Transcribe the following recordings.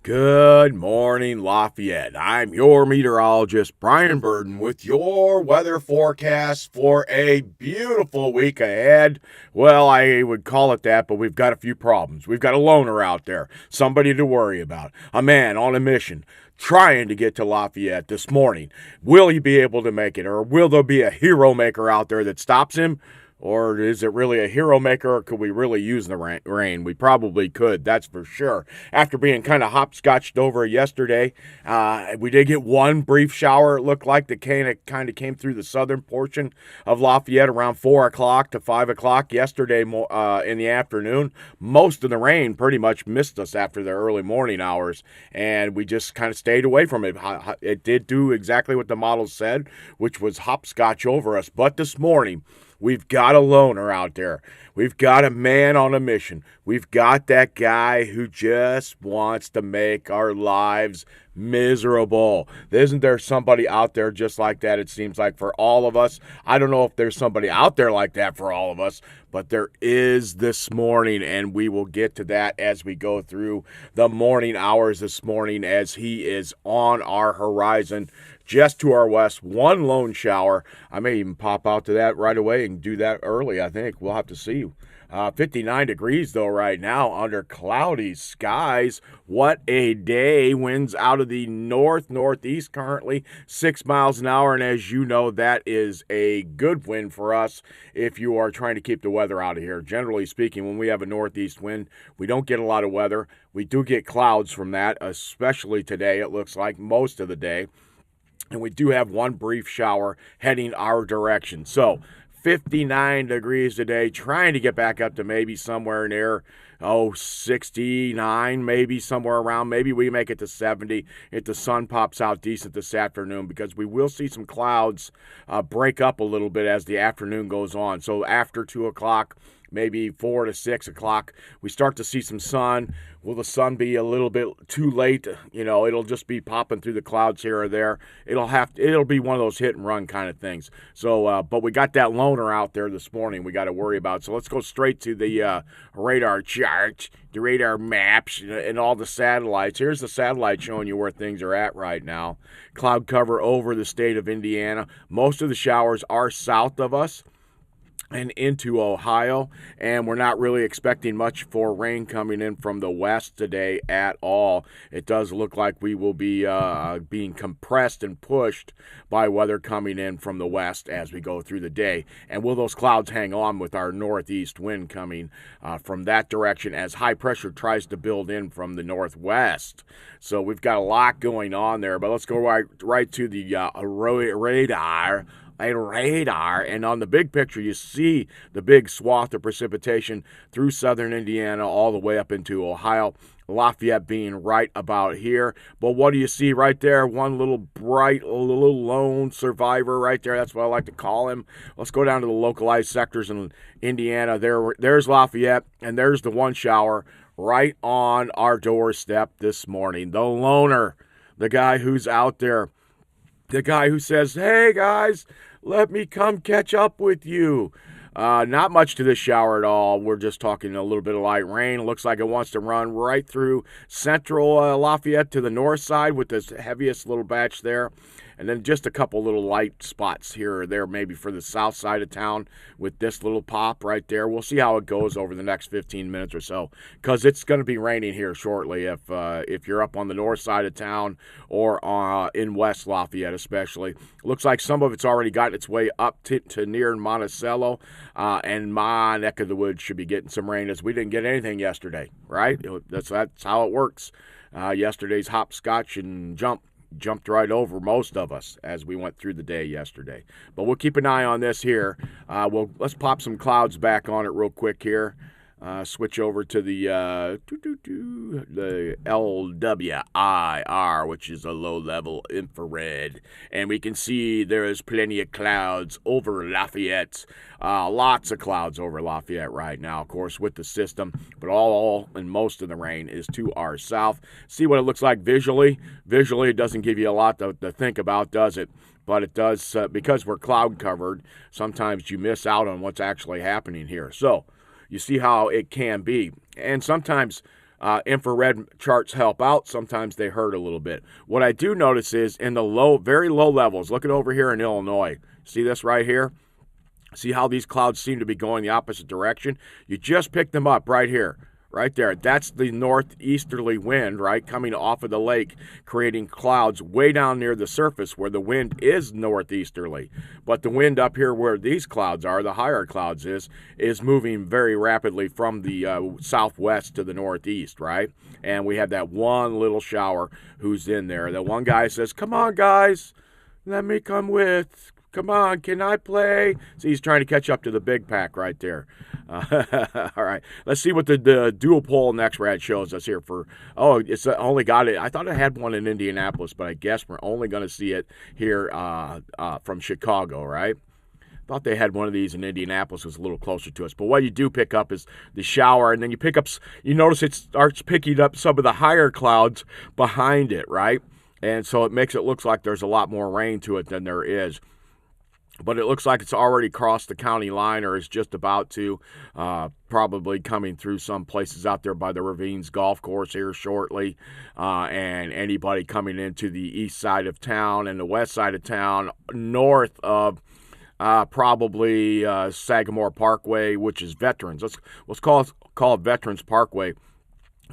Good morning, Lafayette. I'm your meteorologist, Brian Burden, with your weather forecast for a beautiful week ahead. Well, I would call it that, but we've got a few problems. We've got a loner out there, somebody to worry about, a man on a mission trying to get to Lafayette this morning. Will he be able to make it, or will there be a hero maker out there that stops him? Or is it really a hero maker, or could we really use the rain? We probably could, that's for sure. After being kind of hopscotched over yesterday, we did get one brief shower, it looked like, that kind of came through the southern portion of Lafayette around 4 o'clock to 5 o'clock yesterday in the afternoon. Most of the rain pretty much missed us after the early morning hours, and we just kind of stayed away from it. It did do exactly what the model said, which was hopscotch over us. But this morning, we've got a loner out there. We've got a man on a mission. We've got that guy who just wants to make our lives miserable. Isn't there somebody out there just like that, it seems like, for all of us? I don't know if there's somebody out there like that for all of us, but there is this morning, and we will get to that as we go through the morning hours this morning, as he is on our horizon just to our west. One lone shower. I may even pop out to that right away and do that early, I think. We'll have to see. 59 degrees, though, right now under cloudy skies. What a day. Winds out of the northeast currently 6 miles an hour. And as you know, that is a good wind for us if you are trying to keep the weather out of here. Generally speaking, when we have a northeast wind, we don't get a lot of weather. We do get clouds from that, especially today, it looks like, most of the day. And we do have one brief shower heading our direction. So 59 degrees today, trying to get back up to maybe somewhere near 69, maybe somewhere around. Maybe we make it to 70 if the sun pops out decent this afternoon, because we will see some clouds break up a little bit as the afternoon goes on. So after 2 o'clock, maybe 4 to 6 o'clock, we start to see some sun. Will the sun be a little bit too late? You know, it'll just be popping through the clouds here or there. It'll be one of those hit and run kind of things. So, but we got that loner out there this morning we got to worry about. So let's go straight to the radar chart, the radar maps, and all the satellites. Here's the satellite showing you where things are at right now. Cloud cover over the state of Indiana. Most of the showers are south of us and into Ohio, and we're not really expecting much for rain coming in from the west today at all. It does look like we will be being compressed and pushed by weather coming in from the west as we go through the day. And will those clouds hang on with our northeast wind coming from that direction as high pressure tries to build in from the northwest? So we've got a lot going on there, but let's go right to the radar. And on the big picture, you see the big swath of precipitation through southern Indiana all the way up into Ohio. Lafayette being right about here. But what do you see right there? One little bright, little lone survivor right there. That's what I like to call him. Let's go down to the localized sectors in Indiana. There's Lafayette, and there's the one shower right on our doorstep this morning. The loner, the guy who's out there, the guy who says, hey, guys, let me come catch up with you. Not much to this shower at all. We're just talking a little bit of light rain. It looks like it wants to run right through central Lafayette to the north side with this heaviest little batch there. And then just a couple little light spots here or there, maybe for the south side of town with this little pop right there. We'll see how it goes over the next 15 minutes or so, because it's going to be raining here shortly if you're up on the north side of town or in West Lafayette especially. Looks like some of it's already gotten its way up to near Monticello, and my neck of the woods should be getting some rain, as we didn't get anything yesterday, right? That's how it works. Yesterday's hopscotch and jumped right over most of us as we went through the day yesterday. But we'll keep an eye on this here. Let's pop some clouds back on it real quick here. Switch over to the LWIR, which is a low-level infrared. And we can see there is plenty of clouds over Lafayette. Lots of clouds over Lafayette right now, of course, with the system. But all and most of the rain is to our south. See what it looks like visually. Visually, it doesn't give you a lot to think about, does it? But it does, because we're cloud covered, sometimes you miss out on what's actually happening here. So you see how it can be. And sometimes Infrared charts help out. Sometimes they hurt a little bit. What I do notice is in the very low levels, look at over here in Illinois. See this right here? See how these clouds seem to be going the opposite direction? You just pick them up right here. Right there. That's the northeasterly wind, right, coming off of the lake, creating clouds way down near the surface where the wind is northeasterly. But the wind up here where these clouds are, the higher clouds is moving very rapidly from the southwest to the northeast, right? And we have that one little shower who's in there. The one guy says, "Come on, guys, let me come with. Come on, can I play?" See, he's trying to catch up to the big pack right there. All right, let's see what the dual pole next rad shows us here for, it's only got it. I thought it had one in Indianapolis, but I guess we're only going to see it here from Chicago, right? Thought they had one of these in Indianapolis. It was a little closer to us. But what you do pick up is the shower, and then you notice it starts picking up some of the higher clouds behind it, right? And so it makes it look like there's a lot more rain to it than there is. But it looks like it's already crossed the county line or is just about to, probably coming through some places out there by the Ravines Golf Course here shortly. And anybody coming into the east side of town and the west side of town, north of probably Sagamore Parkway, which is Veterans. Let's call it Veterans Parkway,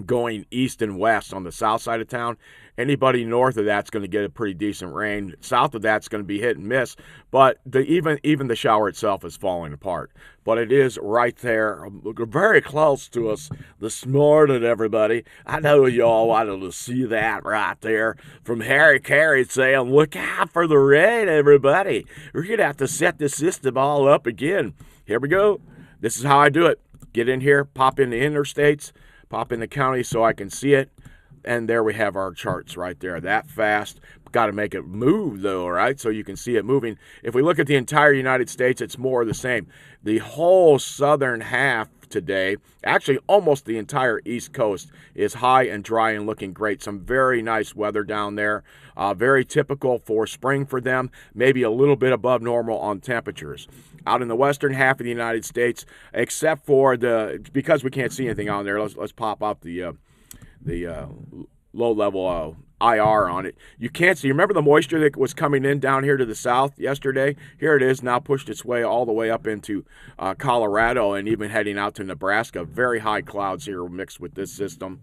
going east and west on the south side of town. Anybody north of that's going to get a pretty decent rain. South of that's going to be hit and miss, but even the shower itself is falling apart. But it is right there, very close to us this morning, everybody. I know y'all wanted to see that right there from Harry Carey saying, "Look out for the rain, everybody. We're going to have to set the system all up again." Here we go. This is how I do it. Get in here, pop in the interstates, pop in the county so I can see it. And there we have our charts right there. That fast. Got to make it move, though, right? So you can see it moving. If we look at the entire United States, it's more of the same. The whole southern half today, actually almost the entire East Coast, is high and dry and looking great. Some very nice weather down there. Very typical for spring for them. Maybe a little bit above normal on temperatures. Out in the western half of the United States, except for because we can't see anything on there, let's pop up the low-level IR on it. You can't see. Remember the moisture that was coming in down here to the south yesterday? Here it is now, pushed its way all the way up into Colorado and even heading out to Nebraska. Very high clouds here mixed with this system.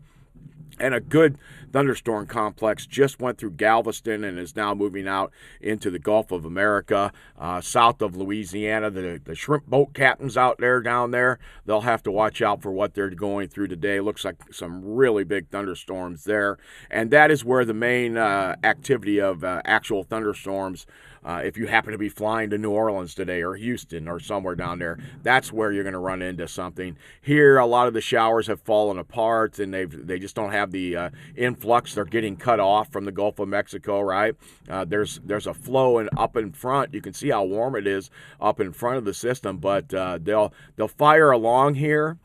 And a good thunderstorm complex just went through Galveston and is now moving out into the Gulf of America, south of Louisiana. The shrimp boat captains out there, down there, they'll have to watch out for what they're going through today. Looks like some really big thunderstorms there. And that is where the main activity of actual thunderstorms, if you happen to be flying to New Orleans today or Houston or somewhere down there, that's where you're going to run into something. Here, a lot of the showers have fallen apart and they just don't have the influx. They're getting cut off from the Gulf of Mexico, right? There's a flow up in front. You can see how warm it is up in front of the system, but they'll fire along here.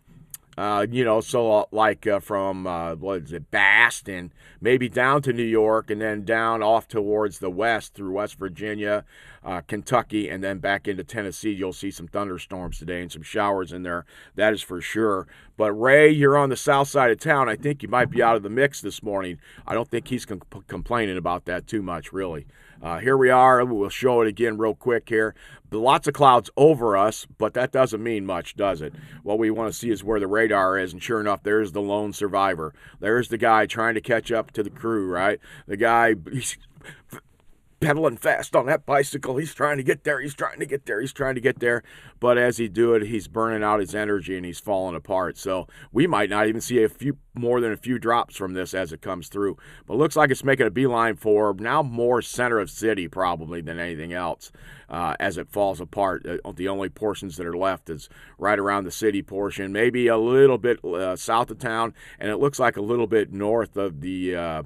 So like from, Bass and maybe down to New York and then down off towards the west through West Virginia, Kentucky, and then back into Tennessee. You'll see some thunderstorms today and some showers in there. That is for sure. But Ray, you're on the south side of town. I think you might be out of the mix this morning. I don't think he's complaining about that too much, really. Here we are. We'll show it again real quick here. Lots of clouds over us, but that doesn't mean much, does it? What we want to see is where the radar is, and sure enough, there's the lone survivor. There's the guy trying to catch up to the crew, right? The guy, he's pedaling fast on that bicycle. He's trying to get there. He's trying to get there. He's trying to get there. But as he do it, he's burning out his energy and he's falling apart. So we might not even see more than a few drops from this as it comes through. But it looks like it's making a beeline for now more center of city probably than anything else as it falls apart. The only portions that are left is right around the city portion, maybe a little bit south of town, and it looks like a little bit north of the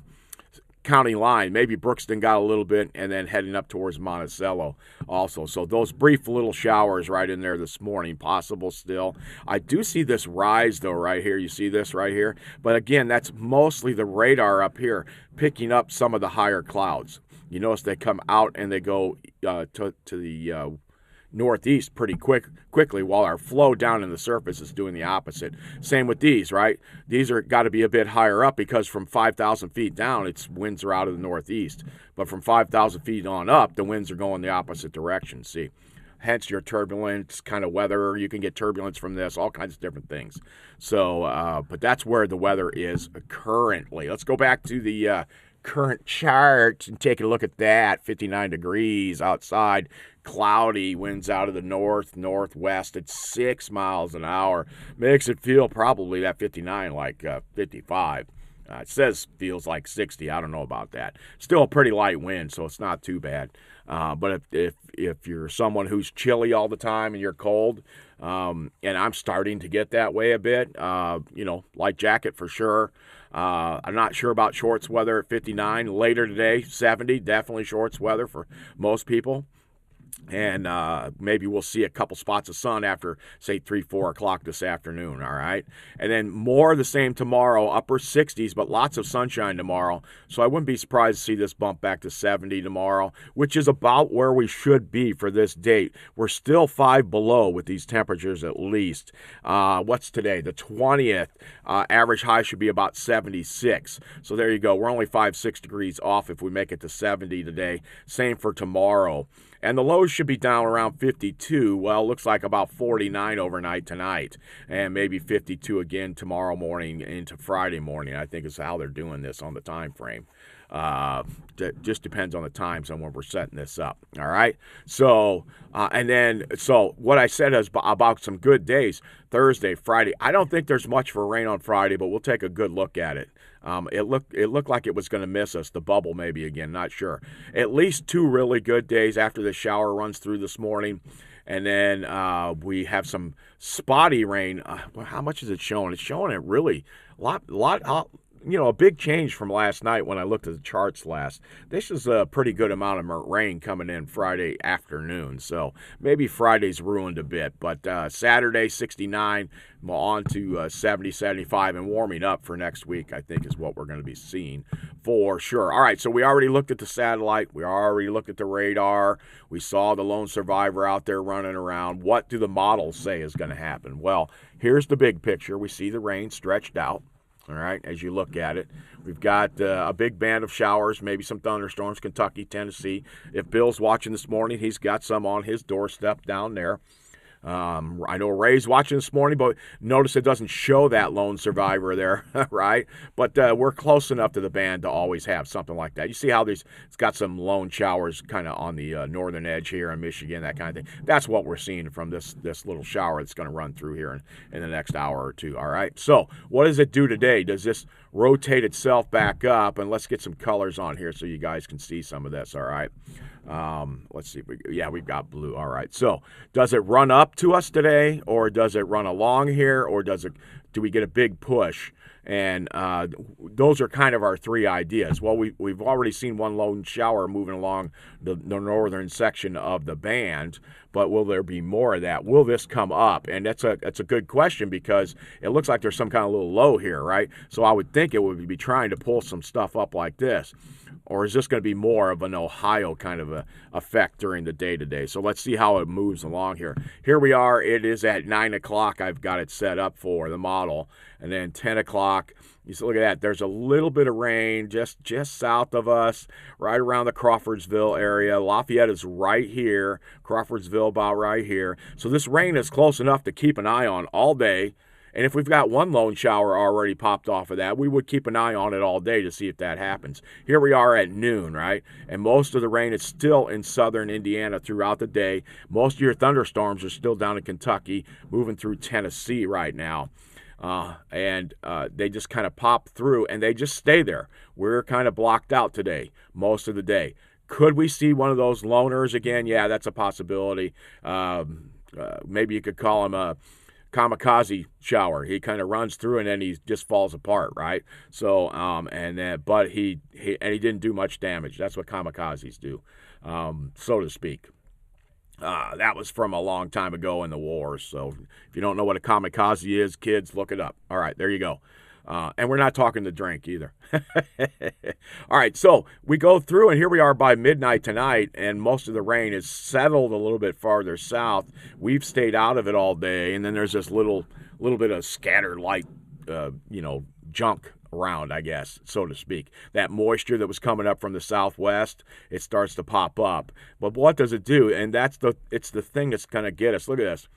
county line. Maybe Brookston got a little bit and then heading up towards Monticello also. So those brief little showers right in there this morning, possible still. I do see this rise though right here. You see this right here? But again, that's mostly the radar up here picking up some of the higher clouds. You notice they come out and they go to the northeast pretty quickly, while our flow down in the surface is doing the opposite. Same with these, right? These are got to be a bit higher up because from 5,000 feet down, its winds are out of the northeast. But from 5,000 feet on up, the winds are going the opposite direction. See, hence your turbulence kind of weather. You can get turbulence from this, all kinds of different things. So, but that's where the weather is currently. Let's go back to the current chart and take a look at that. 59 degrees outside, cloudy, winds out of the northwest at 6 miles an hour. Makes it feel probably that 59 like 55. It says feels like 60. I don't know about that. Still a pretty light wind, so it's not too bad. But if you're someone who's chilly all the time and you're cold, and I'm starting to get that way a bit, light jacket for sure. I'm not sure about shorts weather at 59. Later today, 70, definitely shorts weather for most people. And maybe we'll see a couple spots of sun after, say, 3, 4 o'clock this afternoon, all right? And then more of the same tomorrow, upper 60s, but lots of sunshine tomorrow. So I wouldn't be surprised to see this bump back to 70 tomorrow, which is about where we should be for this date. We're still 5 below with these temperatures at least. What's today? The 20th. Average high should be about 76. So there you go. We're only 5, 6 degrees off if we make it to 70 today. Same for tomorrow. And the lows should be down around 52. Well, looks like about 49 overnight tonight. And maybe 52 again tomorrow morning into Friday morning. I think is how they're doing this on the time frame. Just depends on the times on when we're setting this up. All right. So, so what I said is about some good days, Thursday, Friday. I don't think there's much for rain on Friday, but we'll take a good look at it. It looked like it was going to miss us. The bubble maybe again, not sure. At least 2 really good days after the shower runs through this morning. And then we have some spotty rain. How much is it showing? It's showing it really a lot. A big change from last night when I looked at the charts last. This is a pretty good amount of rain coming in Friday afternoon, so maybe Friday's ruined a bit. But Saturday, 69, on to 70, 75, and warming up for next week, I think, is what we're going to be seeing for sure. All right, so we already looked at the satellite. We already looked at the radar. We saw the lone survivor out there running around. What do the models say is going to happen? Well, here's the big picture. We see the rain stretched out. All right, as you look at it, we've got a big band of showers, maybe some thunderstorms, Kentucky, Tennessee. If Bill's watching this morning, he's got some on his doorstep down there. I know Ray's watching this morning, but notice it doesn't show that lone survivor there, right? But we're close enough to the band to always have something like that. You see how it's got some lone showers kind of on the northern edge here in Michigan, that kind of thing. That's what we're seeing from this little shower that's going to run through here in the next hour or two, all right? So what does it do today? Does this rotate itself back up? And let's get some colors on here so you guys can see some of this, all right? Let's see. We've got blue. All right. So does it run up to us today, or does it run along here, or do we get a big push? And those are kind of our 3 ideas. Well, we've already seen one lone shower moving along the northern section of the band, but will there be more of that? Will this come up? And that's a good question, because it looks like there's some kind of little low here, right? So I would think it would be trying to pull some stuff up like this. Or is this going to be more of an Ohio kind of a effect during the day today? So let's see how it moves along here. Here we are. It is at 9 o'clock. I've got it set up for the model. And then 10 o'clock, you see, look at that. There's a little bit of rain just south of us, right around the Crawfordsville area. Lafayette is right here. Crawfordsville about right here. So this rain is close enough to keep an eye on all day. And if we've got one lone shower already popped off of that, we would keep an eye on it all day to see if that happens. Here we are at noon, right? And most of the rain is still in southern Indiana throughout the day. Most of your thunderstorms are still down in Kentucky, moving through Tennessee right now. And they just kind of pop through, and they just stay there. We're kind of blocked out today, most of the day. Could we see one of those loners again? Yeah, that's a possibility. Maybe you could call him a kamikaze shower. He kind of runs through and then he just falls apart, right? So but he didn't do much damage. That's what kamikazes do, so to speak. That was from a long time ago in the wars. So if you don't know what a kamikaze is, kids, look it up. All right, there you go. And we're not talking the drink either. All right, so we go through, and here we are by midnight tonight, and most of the rain is settled a little bit farther south. We've stayed out of it all day, and then there's this little bit of scattered light, junk around, I guess, so to speak. That moisture that was coming up from the southwest, it starts to pop up. But what does it do? And it's the thing that's going to get us. Look at this.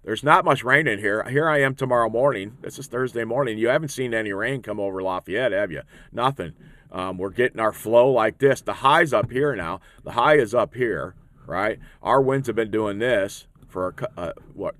There's not much rain in here. Here I am tomorrow morning. This is Thursday morning. You haven't seen any rain come over Lafayette, have you? Nothing. We're getting our flow like this. The high's up here now. The high is up here, right? Our winds have been doing this for,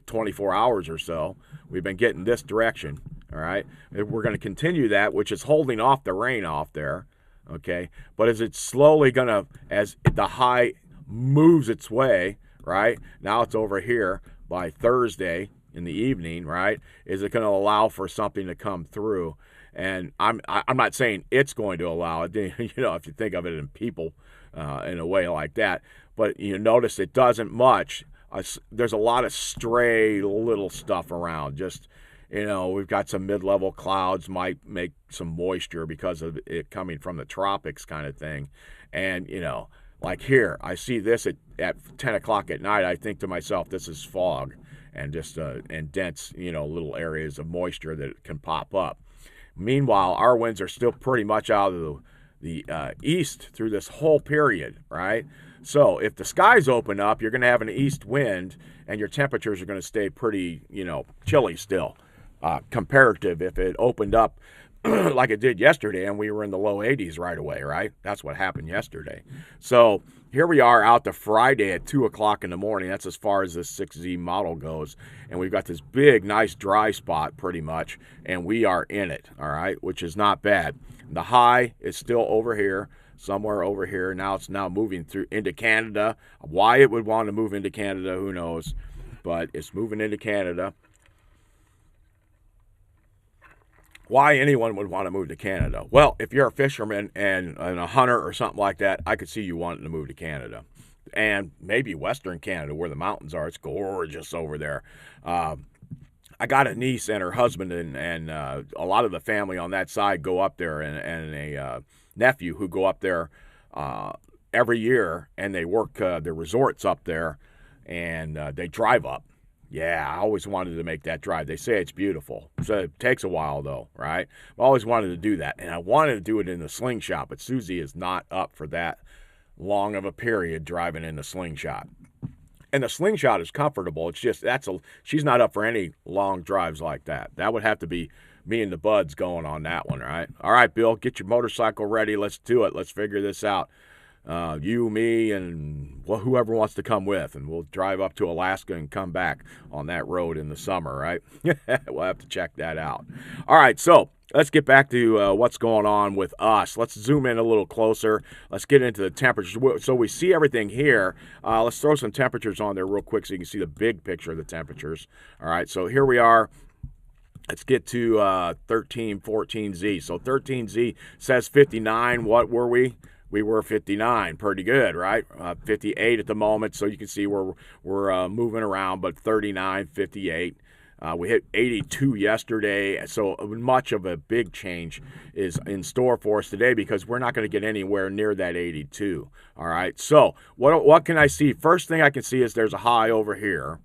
24 hours or so. We've been getting this direction, all right? We're going to continue that, which is holding off the rain off there, okay? But as it's slowly going to, as the high moves its way, right? Now it's over here. By Thursday in the evening, right, is it going to allow for something to come through? And I'm not saying it's going to allow it, if you think of it in people in a way like that. But you notice it doesn't much. There's a lot of stray little stuff around. Just, we've got some mid-level clouds, might make some moisture because of it coming from the tropics kind of thing. And, like here, I see this at 10 o'clock at night. I think to myself, this is fog and just and dense, little areas of moisture that can pop up. Meanwhile, our winds are still pretty much out of the east through this whole period, right? So if the skies open up, you're going to have an east wind, and your temperatures are going to stay pretty, chilly still. Comparative, if it opened up like it did yesterday, and we were in the low 80s right away, right? That's what happened yesterday. So here we are out to Friday at 2 o'clock in the morning. That's as far as this 6Z model goes. And we've got this big, nice dry spot pretty much, and we are in it, all right, which is not bad. The high is still over here, somewhere over here. Now it's moving through into Canada. Why it would want to move into Canada, who knows? But it's moving into Canada. Why anyone would want to move to Canada? Well, if you're a fisherman and a hunter or something like that, I could see you wanting to move to Canada. And maybe Western Canada, where the mountains are. It's gorgeous over there. I got a niece and her husband, and a lot of the family on that side go up there, and a nephew who go up there every year, and they work the resorts up there, and they drive up. Yeah, I always wanted to make that drive. They say it's beautiful. So it takes a while, though, right? I always wanted to do that. And I wanted to do it in the slingshot, but Susie is not up for that long of a period driving in the slingshot. And the slingshot is comfortable. It's just, she's not up for any long drives like that. That would have to be me and the buds going on that one, right? All right, Bill, get your motorcycle ready. Let's do it. Let's figure this out. You, me, and whoever wants to come with, and we'll drive up to Alaska and come back on that road in the summer, right? We'll have to check that out. All right, so let's get back to what's going on with us. Let's zoom in a little closer. Let's get into the temperatures. So we see everything here. Let's throw some temperatures on there real quick so you can see the big picture of the temperatures. All right, so here we are. Let's get to 14Z. So 13Z says 59. What were we? We were 59, pretty good, right? 58 at the moment, so you can see we're moving around, but 39, 58. We hit 82 yesterday, so much of a big change is in store for us today because we're not going to get anywhere near that 82, all right? So what can I see? First thing I can see is there's a high over here,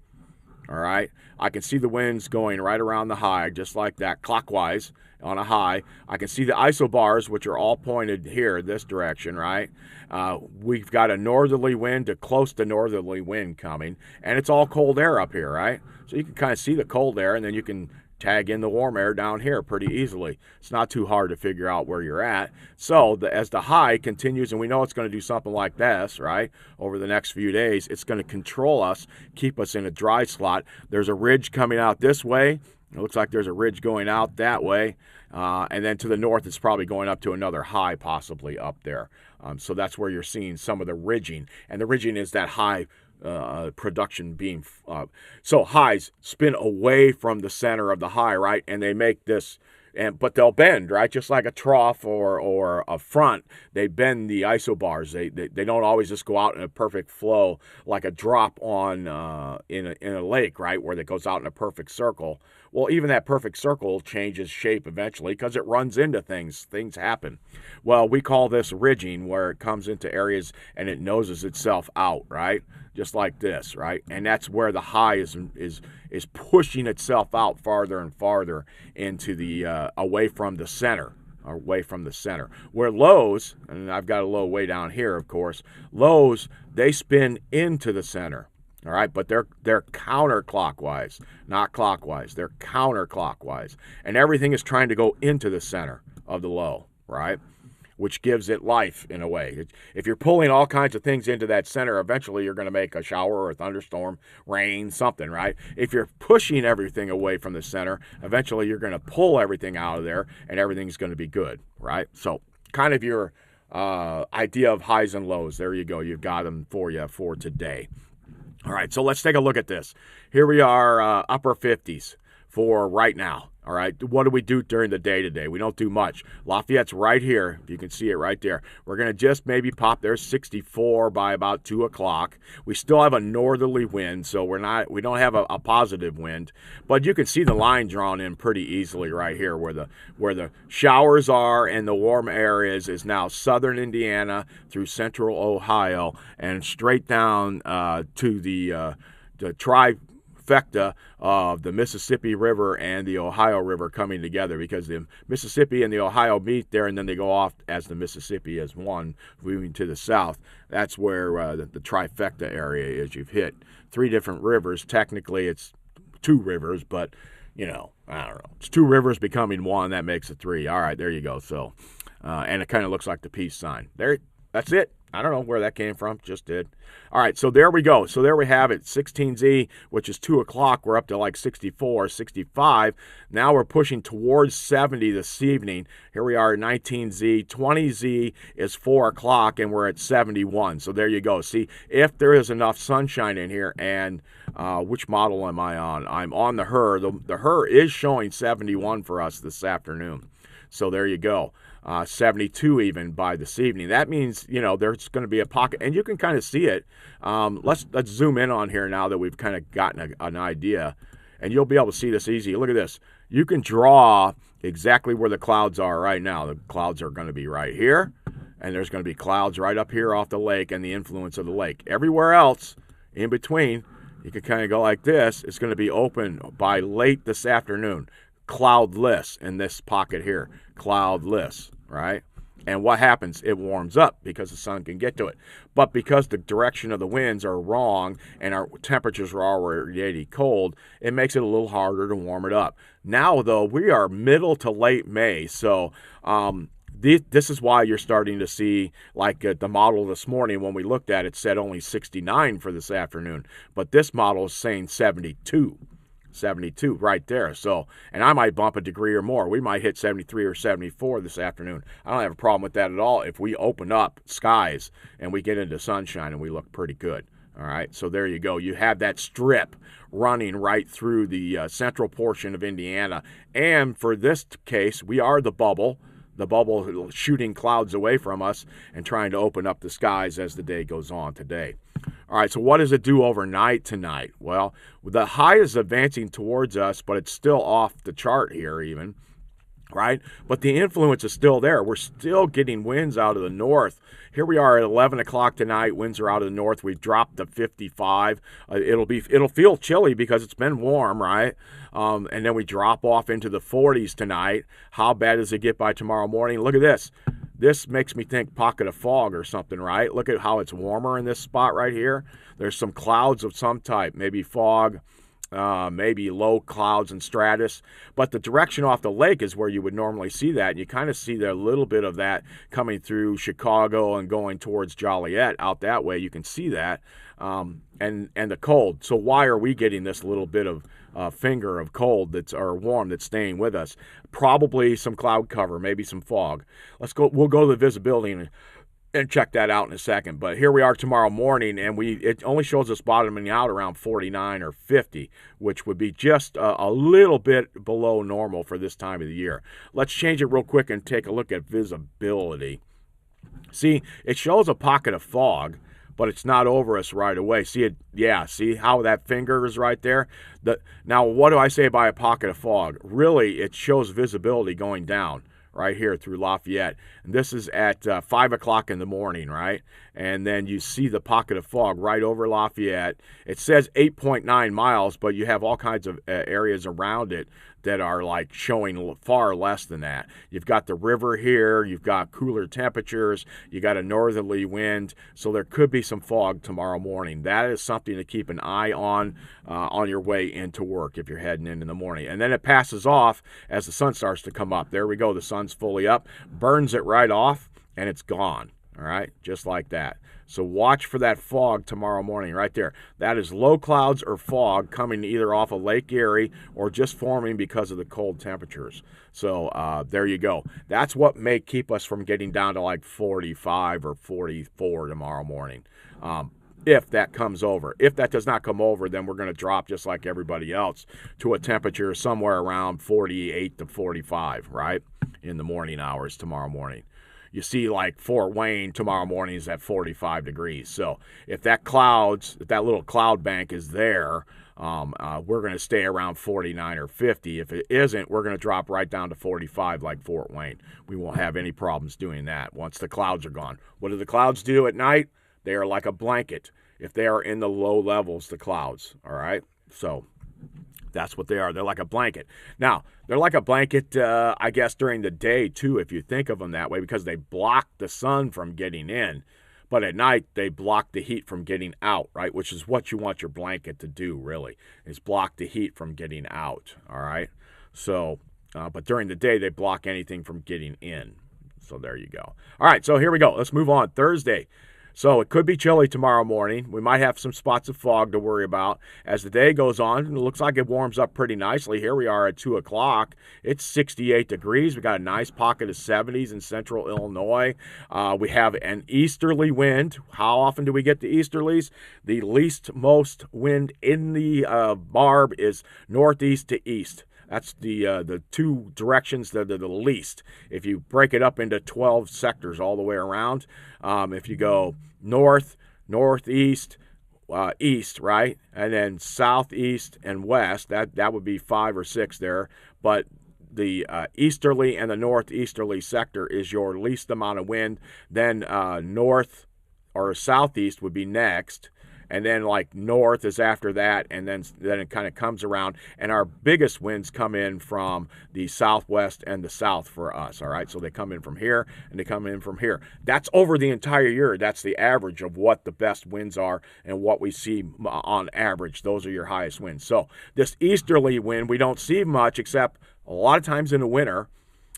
all right? I can see the winds going right around the high, just like that, clockwise on a high. I can see the isobars, which are all pointed here, this direction, right? We've got a northerly wind to close to northerly wind coming, and it's all cold air up here, right? So you can kind of see the cold air, and then you can tag in the warm air down here pretty easily. It's not too hard to figure out where you're at. So as the high continues, and we know it's going to do something like this, right, over the next few days, it's going to control us, keep us in a dry slot. There's a ridge coming out this way. It looks like there's a ridge going out that way. And then to the north, it's probably going up to another high possibly up there. So that's where you're seeing some of the ridging. And the ridging is that high production being so highs spin away from the center of the high, right? And they make this, But they'll bend, right? Just like a trough or a front, they bend the isobars. They don't always just go out in a perfect flow like a drop on in a lake, right, where it goes out in a perfect circle. Well, even that perfect circle changes shape eventually because it runs into things. Things happen. Well, we call this ridging, where it comes into areas and it noses itself out, right? Just like this, right? And that's where the high is pushing itself out farther and farther into the away from the center. Away from the center. Where lows, and I've got a low way down here, of course, lows, they spin into the center. All right, but they're counterclockwise, not clockwise. They're counterclockwise. And everything is trying to go into the center of the low, right? Which gives it life in a way. If you're pulling all kinds of things into that center, eventually you're going to make a shower or a thunderstorm, rain, something, right? If you're pushing everything away from the center, eventually you're going to pull everything out of there and everything's going to be good, right? So kind of your idea of highs and lows. There you go. You've got them for you for today. All right, so let's take a look at this. Here we are, upper 50s for right now. All right, what do we do during the day today? We don't do much. Lafayette's right here. You can see it right there. We're going to just maybe pop there 64 by about 2 o'clock. We still have a northerly wind, so we don't have a positive wind. But you can see the line drawn in pretty easily right here where the showers are and the warm air is now southern Indiana through central Ohio and straight down to the trifecta of the Mississippi River and the Ohio River coming together, because the Mississippi and the Ohio meet there and then they go off as the Mississippi as one, moving to the south. That's where the trifecta area is. You've hit 3 different rivers. Technically it's 2 rivers, but I don't know. It's 2 rivers becoming one. That makes it 3. All right, there you go. So, and it kind of looks like the peace sign. There, that's it. I don't know where that came from. Just did. All right, so there we go. So there we have it. 16Z, which is 2 o'clock. We're up to like 64, 65. Now we're pushing towards 70 this evening. Here we are at 19Z. 20Z is 4 o'clock, and we're at 71. So there you go. See, if there is enough sunshine in here, and which model am I on? I'm on the HER. The HER is showing 71 for us this afternoon. So there you go. 72 even by this evening. That means, there's going to be a pocket, and you can kind of see it. Let's zoom in on here now that we've kind of gotten an idea, and you'll be able to see this easy. Look at this. You can draw exactly where the clouds are right now. The clouds are going to be right here, and there's going to be clouds right up here off the lake and the influence of the lake. Everywhere else in between, you can kind of go like this. It's going to be open by late this afternoon. Cloudless in this pocket here. Cloudless, right? And what happens? It warms up because the sun can get to it. But because the direction of the winds are wrong and our temperatures are already cold, it makes it a little harder to warm it up. Now, though, we are middle to late May, so this is why you're starting to see, like the model this morning when we looked at it, said only 69 for this afternoon. But this model is saying 72. 72 right there. So, and I might bump a degree or more. We might hit 73 or 74 this afternoon. I don't have a problem with that at all if we open up skies and we get into sunshine and we look pretty good. All right, so there you go. You have that strip running right through the central portion of Indiana. And for this case, we are the bubble shooting clouds away from us and trying to open up the skies as the day goes on today. All right, so what does it do overnight tonight? Well, the high is advancing towards us, but it's still off the chart here even, right? But the influence is still there. We're still getting winds out of the north. Here we are at 11 o'clock tonight. Winds are out of the north. We've dropped to 55. It'll feel chilly because it's been warm, right? And then we drop off into the 40s tonight. How bad does it get by tomorrow morning? Look at this. This makes me think pocket of fog or something, right? Look at how it's warmer in this spot right here. There's some clouds of some type, maybe fog, maybe low clouds and stratus. But the direction off the lake is where you would normally see that. And you kind of see there a little bit of that coming through Chicago and going towards Joliet out that way. You can see that. And the cold. So why are we getting this little bit of finger of cold or warm that's staying with us? Probably some cloud cover, maybe some fog. We'll go to the visibility and check that out in a second. But here we are tomorrow morning, and it only shows us bottoming out around 49 or 50, which would be just a little bit below normal for this time of the year. Let's change it real quick and take a look at visibility. See, it shows a pocket of fog, but it's not over us right away. See it? Yeah, see how that finger is right there? Now, what do I say by a pocket of fog? Really, it shows visibility going down right here through Lafayette. And this is at 5 o'clock in the morning, right? And then you see the pocket of fog right over Lafayette. It says 8.9 miles, but you have all kinds of areas around it that are like showing far less than that. You've got the river here, you've got cooler temperatures, you got a northerly wind, so there could be some fog tomorrow morning. That is something to keep an eye on your way into work if you're heading in the morning. And then it passes off as the sun starts to come up. There we go, the sun's fully up, burns it right off, and it's gone. All right, just like that. So watch for that fog tomorrow morning right there. That is low clouds or fog coming either off of Lake Erie or just forming because of the cold temperatures. So there you go. That's what may keep us from getting down to like 45 or 44 tomorrow morning. If that comes over. If that does not come over, then we're going to drop just like everybody else to a temperature somewhere around 48 to 45, right, in the morning hours tomorrow morning. You see, like Fort Wayne tomorrow morning is at 45 degrees. So if that little cloud bank is there, we're going to stay around 49 or 50. If it isn't, we're going to drop right down to 45 like Fort Wayne. We won't have any problems doing that once the clouds are gone. What do the clouds do at night? They are like a blanket if they are in the low levels, the clouds, all right? So that's what they are. They're like a blanket. Now, they're like a blanket, I guess, during the day, too, if you think of them that way, because they block the sun from getting in. But at night, they block the heat from getting out, right, which is what you want your blanket to do, really, is block the heat from getting out, all right? So, but during the day, they block anything from getting in. So there you go. All right, so here we go. Let's move on. Thursday. So it could be chilly tomorrow morning. We might have some spots of fog to worry about. As the day goes on, it looks like it warms up pretty nicely. Here we are at 2 o'clock. It's 68 degrees. We got a nice pocket of 70s in central Illinois. We have an easterly wind. How often do we get the easterlies? The least most wind in the barb is northeast to east. That's the two directions that are the least. If you break it up into 12 sectors all the way around, if you go north, northeast, east, right, and then southeast and west, that would be 5 or 6 there. But the easterly and the northeasterly sector is your least amount of wind. Then north or southeast would be next. And then like north is after that, and then it kind of comes around. And our biggest winds come in from the southwest and the south for us, all right? So they come in from here, and they come in from here. That's over the entire year. That's the average of what the best winds are and what we see on average. Those are your highest winds. So this easterly wind, we don't see much except a lot of times in the winter.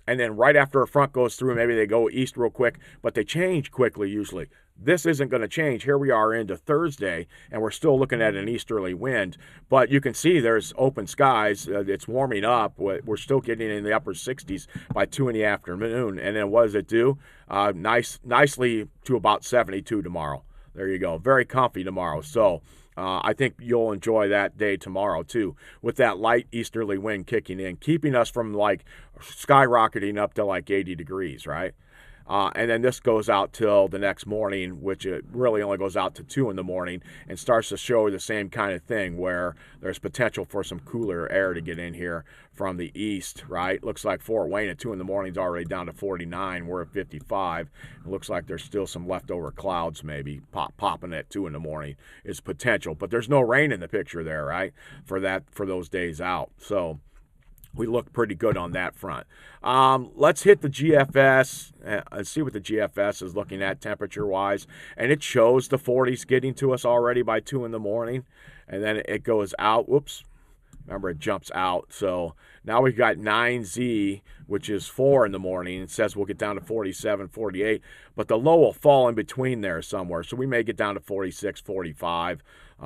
And then right after a front goes through, maybe they go east real quick, but they change quickly usually. This isn't going to change. Here we are into Thursday, and we're still looking at an easterly wind. But you can see there's open skies. It's warming up. We're still getting in the upper 60s by 2 in the afternoon. And then what does it do? Nicely to about 72 tomorrow. There you go. Very comfy tomorrow. So I think you'll enjoy that day tomorrow, too, with that light easterly wind kicking in, keeping us from, like, skyrocketing up to, like, 80 degrees, right? And then this goes out till the next morning, which it really only goes out to 2 in the morning, and starts to show the same kind of thing where there's potential for some cooler air to get in here from the east, right? Looks like Fort Wayne at 2 in the morning is already down to 49. We're at 55. It looks like there's still some leftover clouds maybe popping at 2 in the morning is potential. But there's no rain in the picture there, right, for those days out. So we look pretty good on that front. Let's hit the GFS and see what the GFS is looking at temperature-wise. And it shows the 40s getting to us already by 2 in the morning. And then it goes out. Whoops. Remember, it jumps out. So now we've got 9Z, which is 4 in the morning. It says we'll get down to 47, 48. But the low will fall in between there somewhere. So we may get down to 46, 45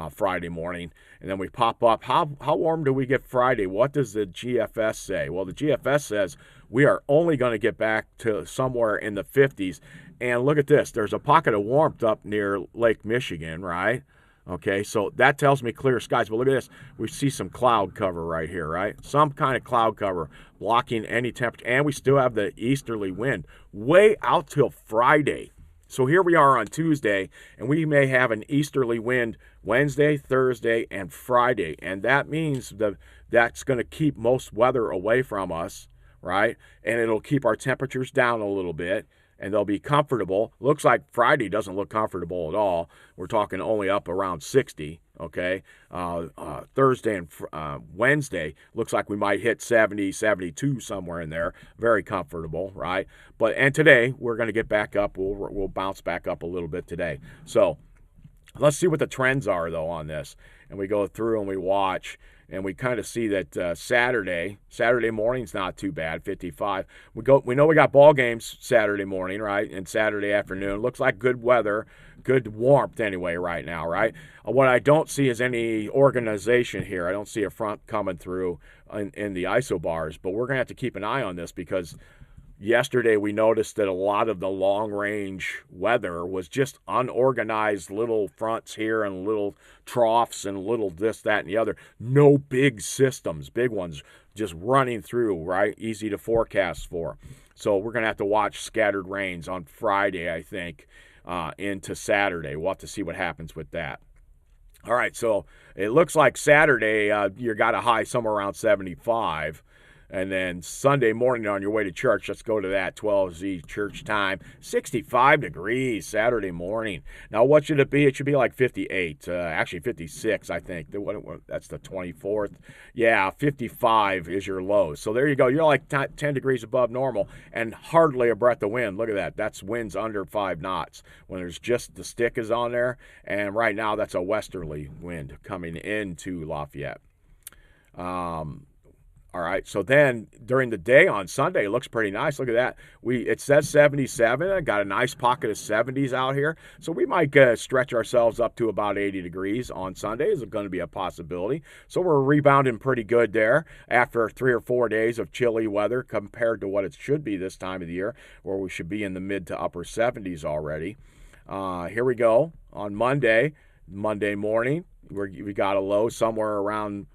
Friday morning. And then we pop up. How warm do we get Friday? What does the GFS say? Well, the GFS says we are only going to get back to somewhere in the 50s And look at this. There's a pocket of warmth up near Lake Michigan, right? Okay, so that tells me clear skies. But look at this. We see some cloud cover right here, right? Some kind of cloud cover blocking any temperature. And we still have the easterly wind way out till Friday. So here we are on Tuesday, and we may have an easterly wind Wednesday, Thursday, and Friday. And that means that's going to keep most weather away from us, right? And it'll keep our temperatures down a little bit, and they'll be comfortable. Looks like Friday doesn't look comfortable at all. We're talking only up around 60, okay? Thursday and Wednesday looks like we might hit 70, 72, somewhere in there. Very comfortable, right? And today, we're going to get back up. We'll bounce back up a little bit today. So let's see what the trends are, though, on this. And we go through and we watch. And we kind of see that Saturday morning's not too bad, 55. We know we got ball games Saturday morning, right, and Saturday afternoon. Looks like good weather, good warmth anyway right now, right? What I don't see is any organization here. I don't see a front coming through in the isobars, but we're going to have to keep an eye on this because yesterday we noticed that a lot of the long-range weather was just unorganized little fronts here and little troughs and little this, that, and the other. No big systems, big ones just running through, right? Easy to forecast for. So we're going to have to watch scattered rains on Friday, I think, into Saturday. We'll have to see what happens with that. All right, so it looks like Saturday you got a high somewhere around 75. And then Sunday morning on your way to church, let's go to that 12Z church time, 65 degrees Saturday morning. Now, what should it be? It should be like 58, actually 56, I think. That's the 24th. Yeah, 55 is your low. So there you go. You're like 10 degrees above normal and hardly a breath of wind. Look at that. That's winds under 5 knots when there's just the stick is on there. And right now, that's a westerly wind coming into Lafayette. All right, so then during the day on Sunday, it looks pretty nice. Look at that. It says 77. I got a nice pocket of 70s out here. So we might stretch ourselves up to about 80 degrees on Sunday. Is going to be a possibility. So we're rebounding pretty good there after 3 or 4 days of chilly weather compared to what it should be this time of the year, where we should be in the mid to upper 70s already. Here we go on Monday morning. We got a low somewhere around,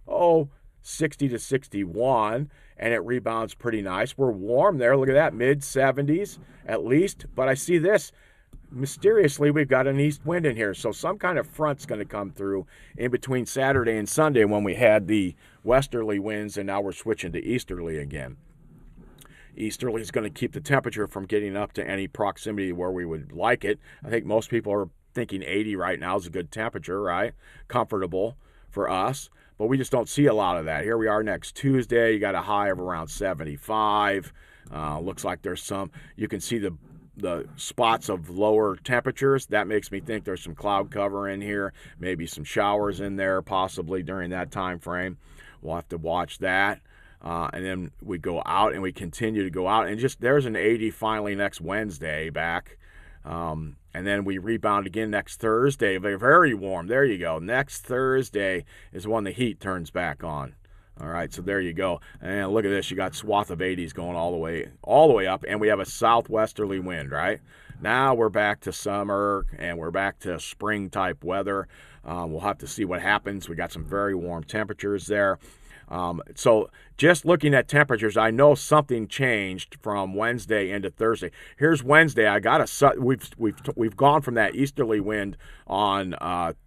60 to 61, and it rebounds pretty nice. We're warm there. Look at that, mid-70s at least. But I see this. Mysteriously, we've got an east wind in here, so some kind of front's going to come through in between Saturday and Sunday when we had the westerly winds, and now we're switching to easterly again. Easterly is going to keep the temperature from getting up to any proximity where we would like it. I think most people are thinking 80 right now is a good temperature, right? Comfortable for us. But we just don't see a lot of that. Here we are next Tuesday. You got a high of around 75. Looks like there's some. You can see the spots of lower temperatures. That makes me think there's some cloud cover in here. Maybe some showers in there possibly during that time frame. We'll have to watch that. And then we go out and we continue to go out. And just there's an 80 finally next Wednesday back. And then we rebound again next Thursday. Very warm. There you go. Next Thursday is when the heat turns back on. All right, so there you go. And look at this. You got swath of 80s going all the way up, and we have a southwesterly wind, right? Now we're back to summer, and we're back to spring-type weather. We'll have to see what happens. We got some very warm temperatures there. So just looking at temperatures, I know something changed from Wednesday into Thursday. Here's Wednesday. We've gone from that easterly wind on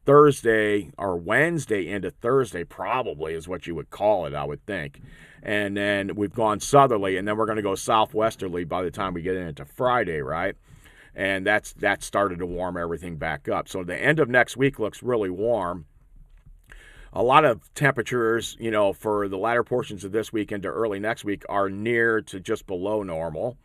Thursday or Wednesday into Thursday, probably is what you would call it, I would think. And then we've gone southerly, and then we're going to go southwesterly by the time we get into Friday, right? And that started to warm everything back up. So the end of next week looks really warm. A lot of temperatures, for the latter portions of this week into early next week are near to just below normal.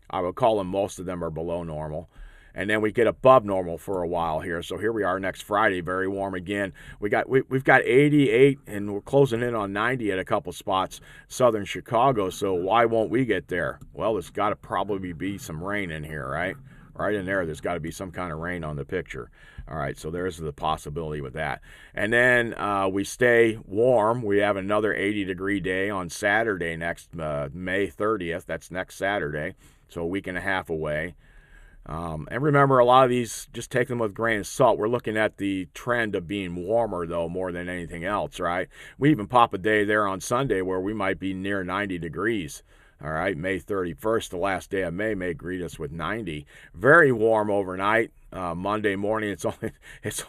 I would call them, most of them are below normal. And then we get above normal for a while here. So here we are next Friday, very warm again. We've got 88, and we're closing in on 90 at a couple spots, southern Chicago. So why won't we get there? Well, there's got to probably be some rain in here, right? Right in there's got to be some kind of rain on the picture. All right, so there's the possibility with that. And then we stay warm. We have another 80-degree day on Saturday next May 30th. That's next Saturday, so a week and a half away. And remember, a lot of these, just take them with a grain of salt. We're looking at the trend of being warmer, though, more than anything else, right? We even pop a day there on Sunday where we might be near 90 degrees. All right, May 31st, the last day of May greet us with 90. Very warm overnight. Monday morning, it's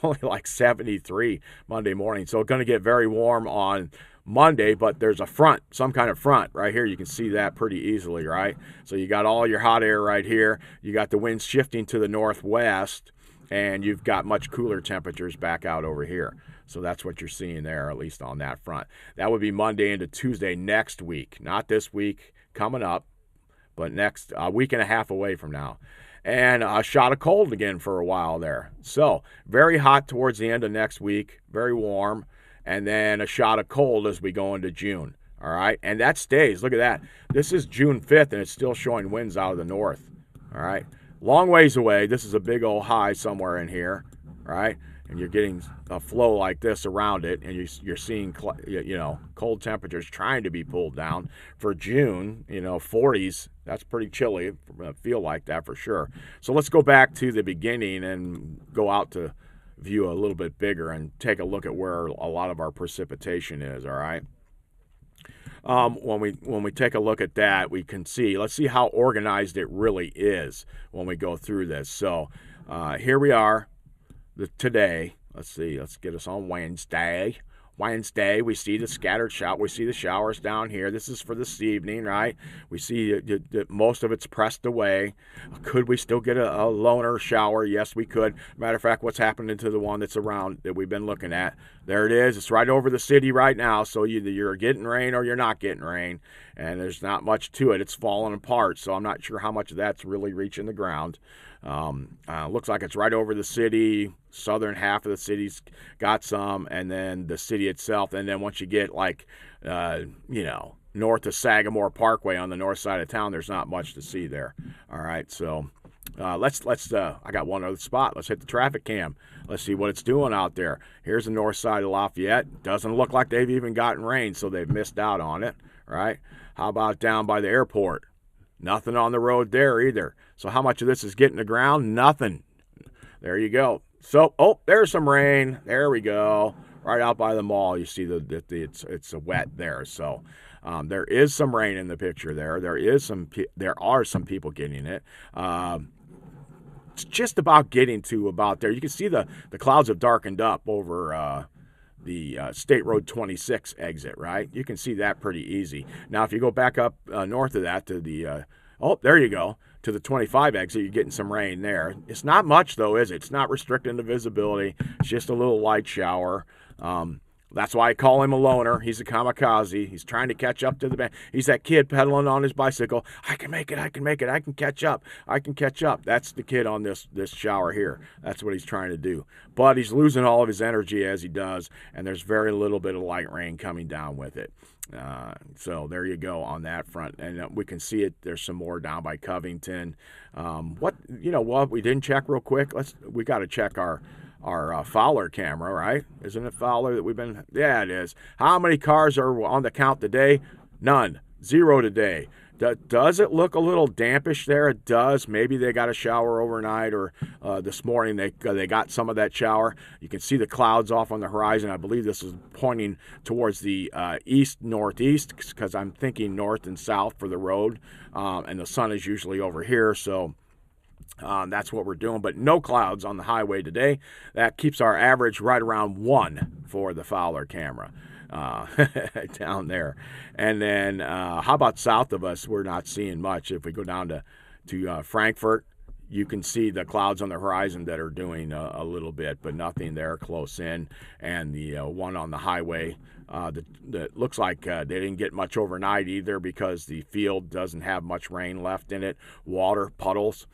only like 73 Monday morning. So it's going to get very warm on Monday, but there's a front, some kind of front right here. You can see that pretty easily, right? So you got all your hot air right here. You got the winds shifting to the northwest, and you've got much cooler temperatures back out over here. So that's what you're seeing there, at least on that front. That would be Monday into Tuesday next week, not this week coming up, but next week and a half away from now. And a shot of cold again for a while there. So very hot towards the end of next week, very warm, and then a shot of cold as we go into June. All right, and that stays. Look at that. This is June 5th, and it's still showing winds out of the north. All right, long ways away. This is a big old high somewhere in here, right? And you're getting a flow like this around it, and you're seeing, cold temperatures trying to be pulled down. For June, 40s, that's pretty chilly. Feel like that for sure. So let's go back to the beginning and go out to view a little bit bigger and take a look at where a lot of our precipitation is, all right? When we take a look at that, we can see, let's see how organized it really is when we go through this. So here we are. Today, let's see, let's get us on Wednesday. We see the scattered shower. We see the showers down here. This is for this evening, right? We see that most of it's pressed away. Could we still get a loner shower? Yes, we could. Matter of fact, what's happening to the one that's around that we've been looking at? There it is. It's right over the city right now. So either you're getting rain or you're not getting rain. And there's not much to it. It's falling apart. So I'm not sure how much of that's really reaching the ground. Looks like it's right over the city. Southern half of the city's got some, and then the city itself. And then once you get north of Sagamore Parkway on the north side of town, there's not much to see there. All right, so let's I got one other spot. Let's hit the traffic cam. Let's see what it's doing out there. Here's the north side of Lafayette. Doesn't look like they've even gotten rain, so they've missed out on it. Right? How about down by the airport? Nothing on the road there either. So how much of this is getting the ground? Nothing. There you go. So, there's some rain. There we go. Right out by the mall, you see that it's wet there. So there is some rain in the picture there. There are some people getting it. It's just about getting to about there. You can see the clouds have darkened up over the State Road 26 exit, right? You can see that pretty easy. Now, if you go back up north of that to the, there you go, to the 25 exit, you're getting some rain there. It's not much, though, is it? It's not restricting the visibility. It's just a little light shower. That's why I call him a loner. He's a kamikaze. He's trying to catch up to the band. He's that kid pedaling on his bicycle. I can make it. I can catch up. That's the kid on this shower here. That's what he's trying to do. But he's losing all of his energy as he does, and there's very little bit of light rain coming down with it. So there you go on that front. And we can see it. There's some more down by Covington. What we didn't check real quick? We got to check our Fowler camera, right? Isn't it Fowler that we've been? Yeah, it is. How many cars are on the count today? None. 0 today. Does it look a little dampish there? It does. Maybe they got a shower overnight, or this morning they got some of that shower. You can see the clouds off on the horizon. I believe this is pointing towards the east-northeast, because I'm thinking north and south for the road, and the sun is usually over here, so that's what we're doing. But no clouds on the highway today. That keeps our average right around 1 for the Fowler camera down there. And then how about south of us? We're not seeing much. If we go down to Frankfort, you can see the clouds on the horizon that are doing a little bit, but nothing there close in. And the one on the highway that looks like they didn't get much overnight either, because the field doesn't have much rain left in it. Water, puddles.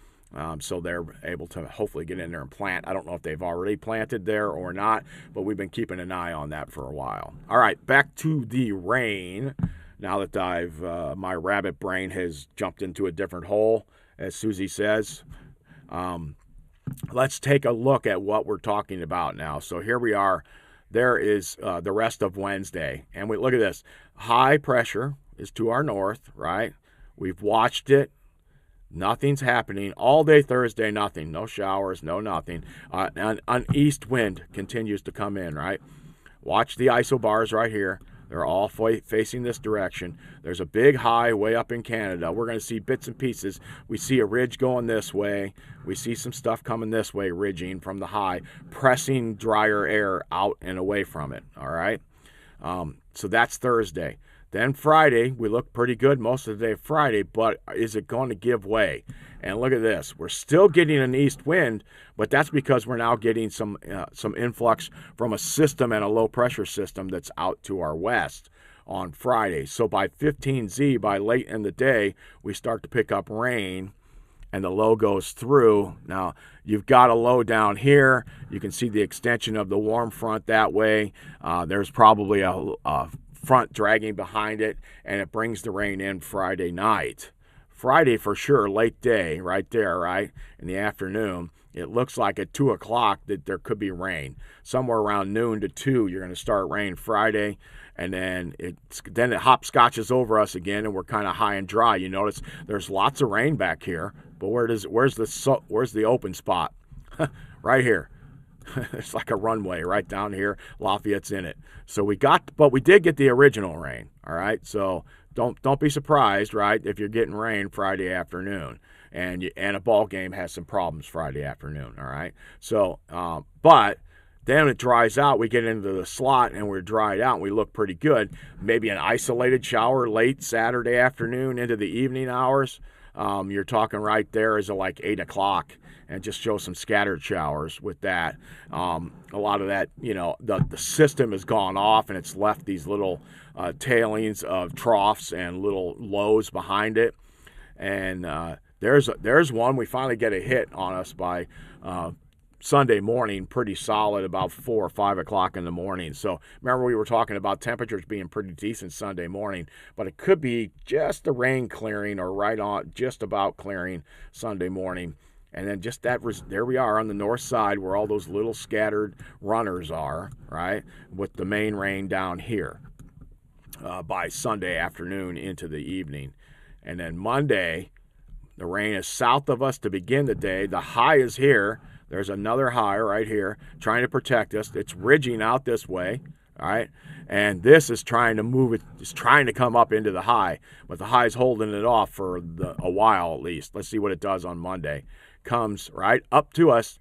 So they're able to hopefully get in there and plant. I don't know if they've already planted there or not, but we've been keeping an eye on that for a while. All right, back to the rain. Now that my rabbit brain has jumped into a different hole, as Susie says, let's take a look at what we're talking about now. So here we are. There is the rest of Wednesday, and we look at this. High pressure is to our north, right? We've watched it. Nothing's happening all day Thursday. Nothing. No showers. No nothing. An east wind continues to come in. Right. Watch the isobars right here. They're all facing this direction. There's a big high way up in Canada. We're going to see bits and pieces. We see a ridge going this way. We see some stuff coming this way, ridging from the high, pressing drier air out and away from it. All right. So that's Thursday. Then Friday, we look pretty good most of the day Friday, but is it going to give way? And look at this. We're still getting an east wind, but that's because we're now getting some influx from a system and a low-pressure system that's out to our west on Friday. So by 15Z, by late in the day, we start to pick up rain, and the low goes through. Now, you've got a low down here. You can see the extension of the warm front that way. There's probably a front dragging behind it, and it brings the rain in Friday night. Friday for sure, late day, right there, right in the afternoon. It looks like at 2 o'clock that there could be rain. Somewhere around noon to 2, you're going to start rain Friday, and then it hopscotches over us again, and we're kind of high and dry. You notice there's lots of rain back here, but where's the open spot? Right here. It's like a runway right down here. Lafayette's in it. So we did get the original rain. All right. So don't be surprised, right, if you're getting rain Friday afternoon, and a ball game has some problems Friday afternoon. All right. So, but then it dries out. We get into the slot and we're dried out. And we look pretty good. Maybe an isolated shower late Saturday afternoon into the evening hours. You're talking right there is like 8 o'clock. And just show some scattered showers with that. A lot of that, the system has gone off, and it's left these little tailings of troughs and little lows behind it. And there's one. We finally get a hit on us by Sunday morning, pretty solid, about 4 or 5 o'clock in the morning. So remember, we were talking about temperatures being pretty decent Sunday morning, but it could be just the rain clearing or right on, just about clearing Sunday morning. And then just there we are on the north side where all those little scattered runners are, right, with the main rain down here by Sunday afternoon into the evening. And then Monday, the rain is south of us to begin the day. The high is here. There's another high right here trying to protect us. It's ridging out this way, all right? And this is trying to move it. It's trying to come up into the high, but the high's holding it off for a while at least. Let's see what it does on Monday. Comes right up to us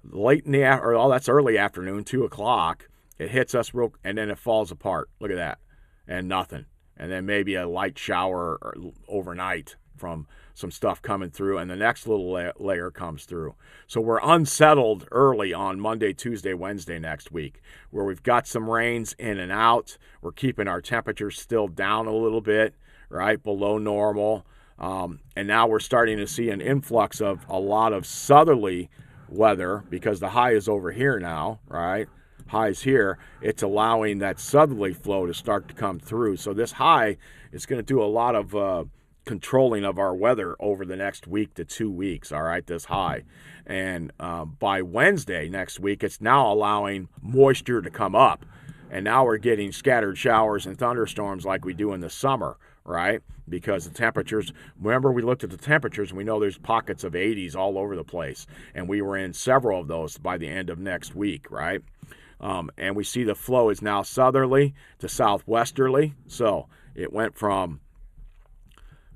late in that's early afternoon, 2 o'clock. It hits us and then it falls apart. Look at that. And nothing. And then maybe a light shower overnight from some stuff coming through, and the next little layer comes through. So we're unsettled early on Monday, Tuesday, Wednesday next week, where we've got some rains in and out. We're keeping our temperatures still down a little bit, right, below normal. And now we're starting to see an influx of a lot of southerly weather because the high is over here now, right? High's here. It's allowing that southerly flow to start to come through. So this high is going to do a lot of controlling of our weather over the next week to 2 weeks, all right, this high. And by Wednesday next week, it's now allowing moisture to come up. And now we're getting scattered showers and thunderstorms like we do in the summer, right? Because the temperatures, remember we looked at the temperatures and we know there's pockets of 80s all over the place. And we were in several of those by the end of next week, right? And we see the flow is now southerly to southwesterly. So it went from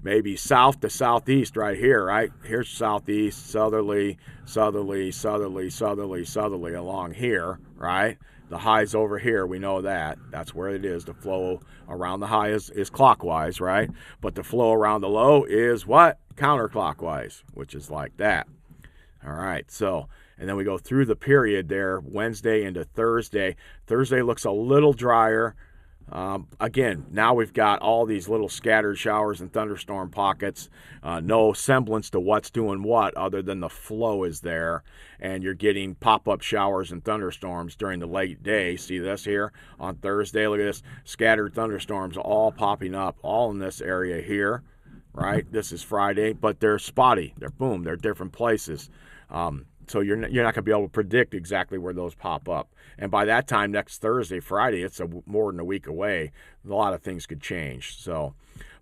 maybe south to southeast right here, right? Here's southeast, southerly, southerly, southerly, southerly, southerly along here, right? The high's over here, we know that. That's where it is. The flow around the high is clockwise, right? But the flow around the low is what? Counterclockwise, which is like that. All right, so, and then we go through the period there, Wednesday into Thursday. Thursday looks a little drier. Again, now we've got all these little scattered showers and thunderstorm pockets. No semblance to what's doing what other than the flow is there. And you're getting pop-up showers and thunderstorms during the late day. See this here on Thursday? Look at this. Scattered thunderstorms all popping up all in this area here, right? This is Friday, but they're spotty. They're different places. So you're not going to be able to predict exactly where those pop up. And by that time, next Thursday, Friday, it's more than a week away. A lot of things could change. So,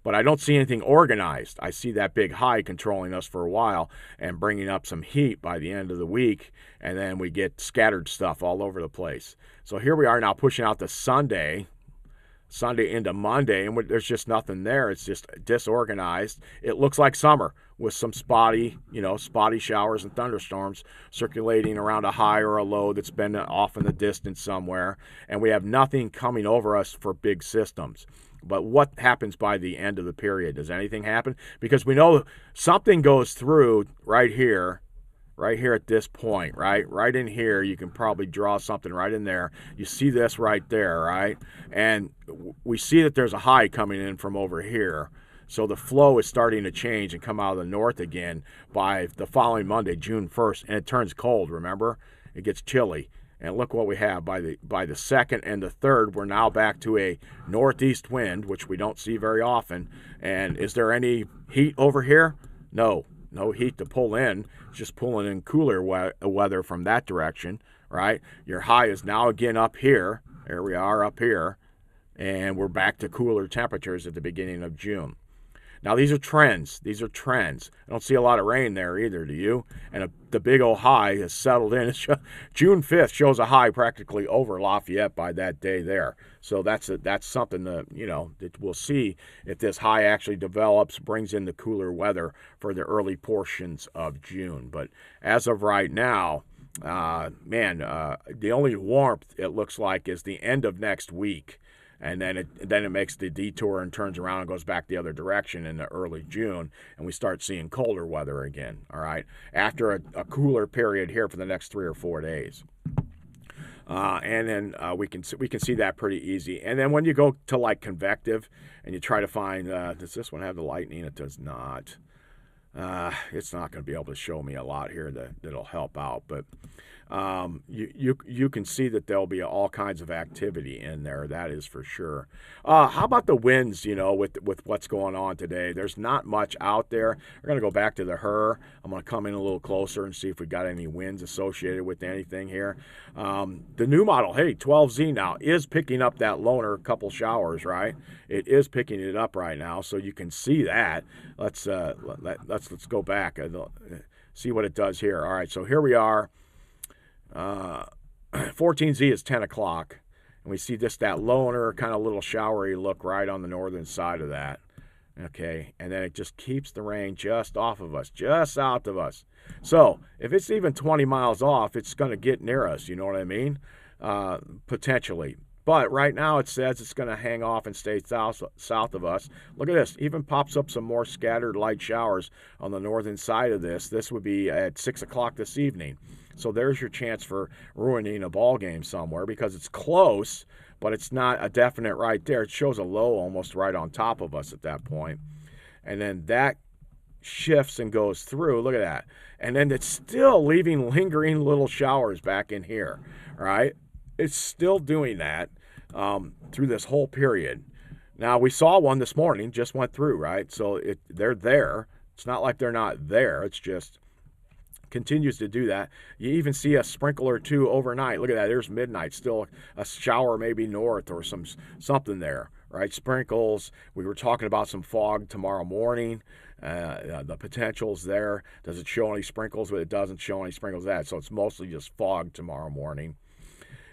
but I don't see anything organized. I see that big high controlling us for a while and bringing up some heat by the end of the week, and then we get scattered stuff all over the place. So here we are now pushing out to Sunday into Monday, and there's just nothing there. It's just disorganized. It looks like summer with some spotty showers and thunderstorms circulating around a high or a low that's been off in the distance somewhere, and we have nothing coming over us for big systems. But what happens by the end of the period? Does anything happen? Because we know something goes through right here at this point, right in here. You can probably draw something right in there. You see this right there, right? And we see that there's a high coming in from over here. So the flow is starting to change and come out of the north again by the following Monday, June 1st, and it turns cold, remember? It gets chilly. And look what we have by the 2nd and the 3rd. We're now back to a northeast wind, which we don't see very often. And is there any heat over here? No heat to pull in. It's just pulling in cooler weather from that direction, right? Your high is now again up here. There we are up here. And we're back to cooler temperatures at the beginning of June. Now, these are trends. I don't see a lot of rain there either, do you? And the big old high has settled in. June 5th shows a high practically over Lafayette by that day there. So that's something that we'll see if this high actually develops, brings in the cooler weather for the early portions of June. But as of right now, the only warmth it looks like is the end of next week. And then it makes the detour and turns around and goes back the other direction in the early June, and we start seeing colder weather again, all right, after a cooler period here for the next 3 or 4 days. And then we can see that pretty easy. And then when you go to like convective and you try to find, does this one have the lightning? It does not. It's not going to be able to show me a lot here that'll help out, but you can see that there'll be all kinds of activity in there. That is for sure. How about the winds? With what's going on today, there's not much out there. We're going to go back to the HRRR. I'm going to come in a little closer and see if we got any winds associated with anything here. The new model, 12Z now is picking up that loner couple showers, right? It is picking it up right now, so you can see that. Let's go back and see what it does here. All right, so here we are. 14Z is 10 o'clock, and we see just that loner kind of little showery look right on the northern side of that. Okay, and then it just keeps the rain just off of us, just south of us. So if it's even 20 miles off, it's going to get near us, you know what I mean? Potentially. But right now it says it's going to hang off and stay south of us. Look at this. Even pops up some more scattered light showers on the northern side of this. This would be at 6 o'clock this evening. So there's your chance for ruining a ball game somewhere because it's close, but it's not a definite right there. It shows a low almost right on top of us at that point. And then that shifts and goes through. Look at that. And then it's still leaving lingering little showers back in here, right? It's still doing that through this whole period. Now, we saw one this morning, just went through, right? So they're there. It's not like they're not there. It's just continues to do that. You even see a sprinkle or two overnight. Look at that. There's midnight. Still a shower maybe north or something there, right? Sprinkles. We were talking about some fog tomorrow morning. The potential's there. Does it show any sprinkles? But it doesn't show any sprinkles of that. So it's mostly just fog tomorrow morning.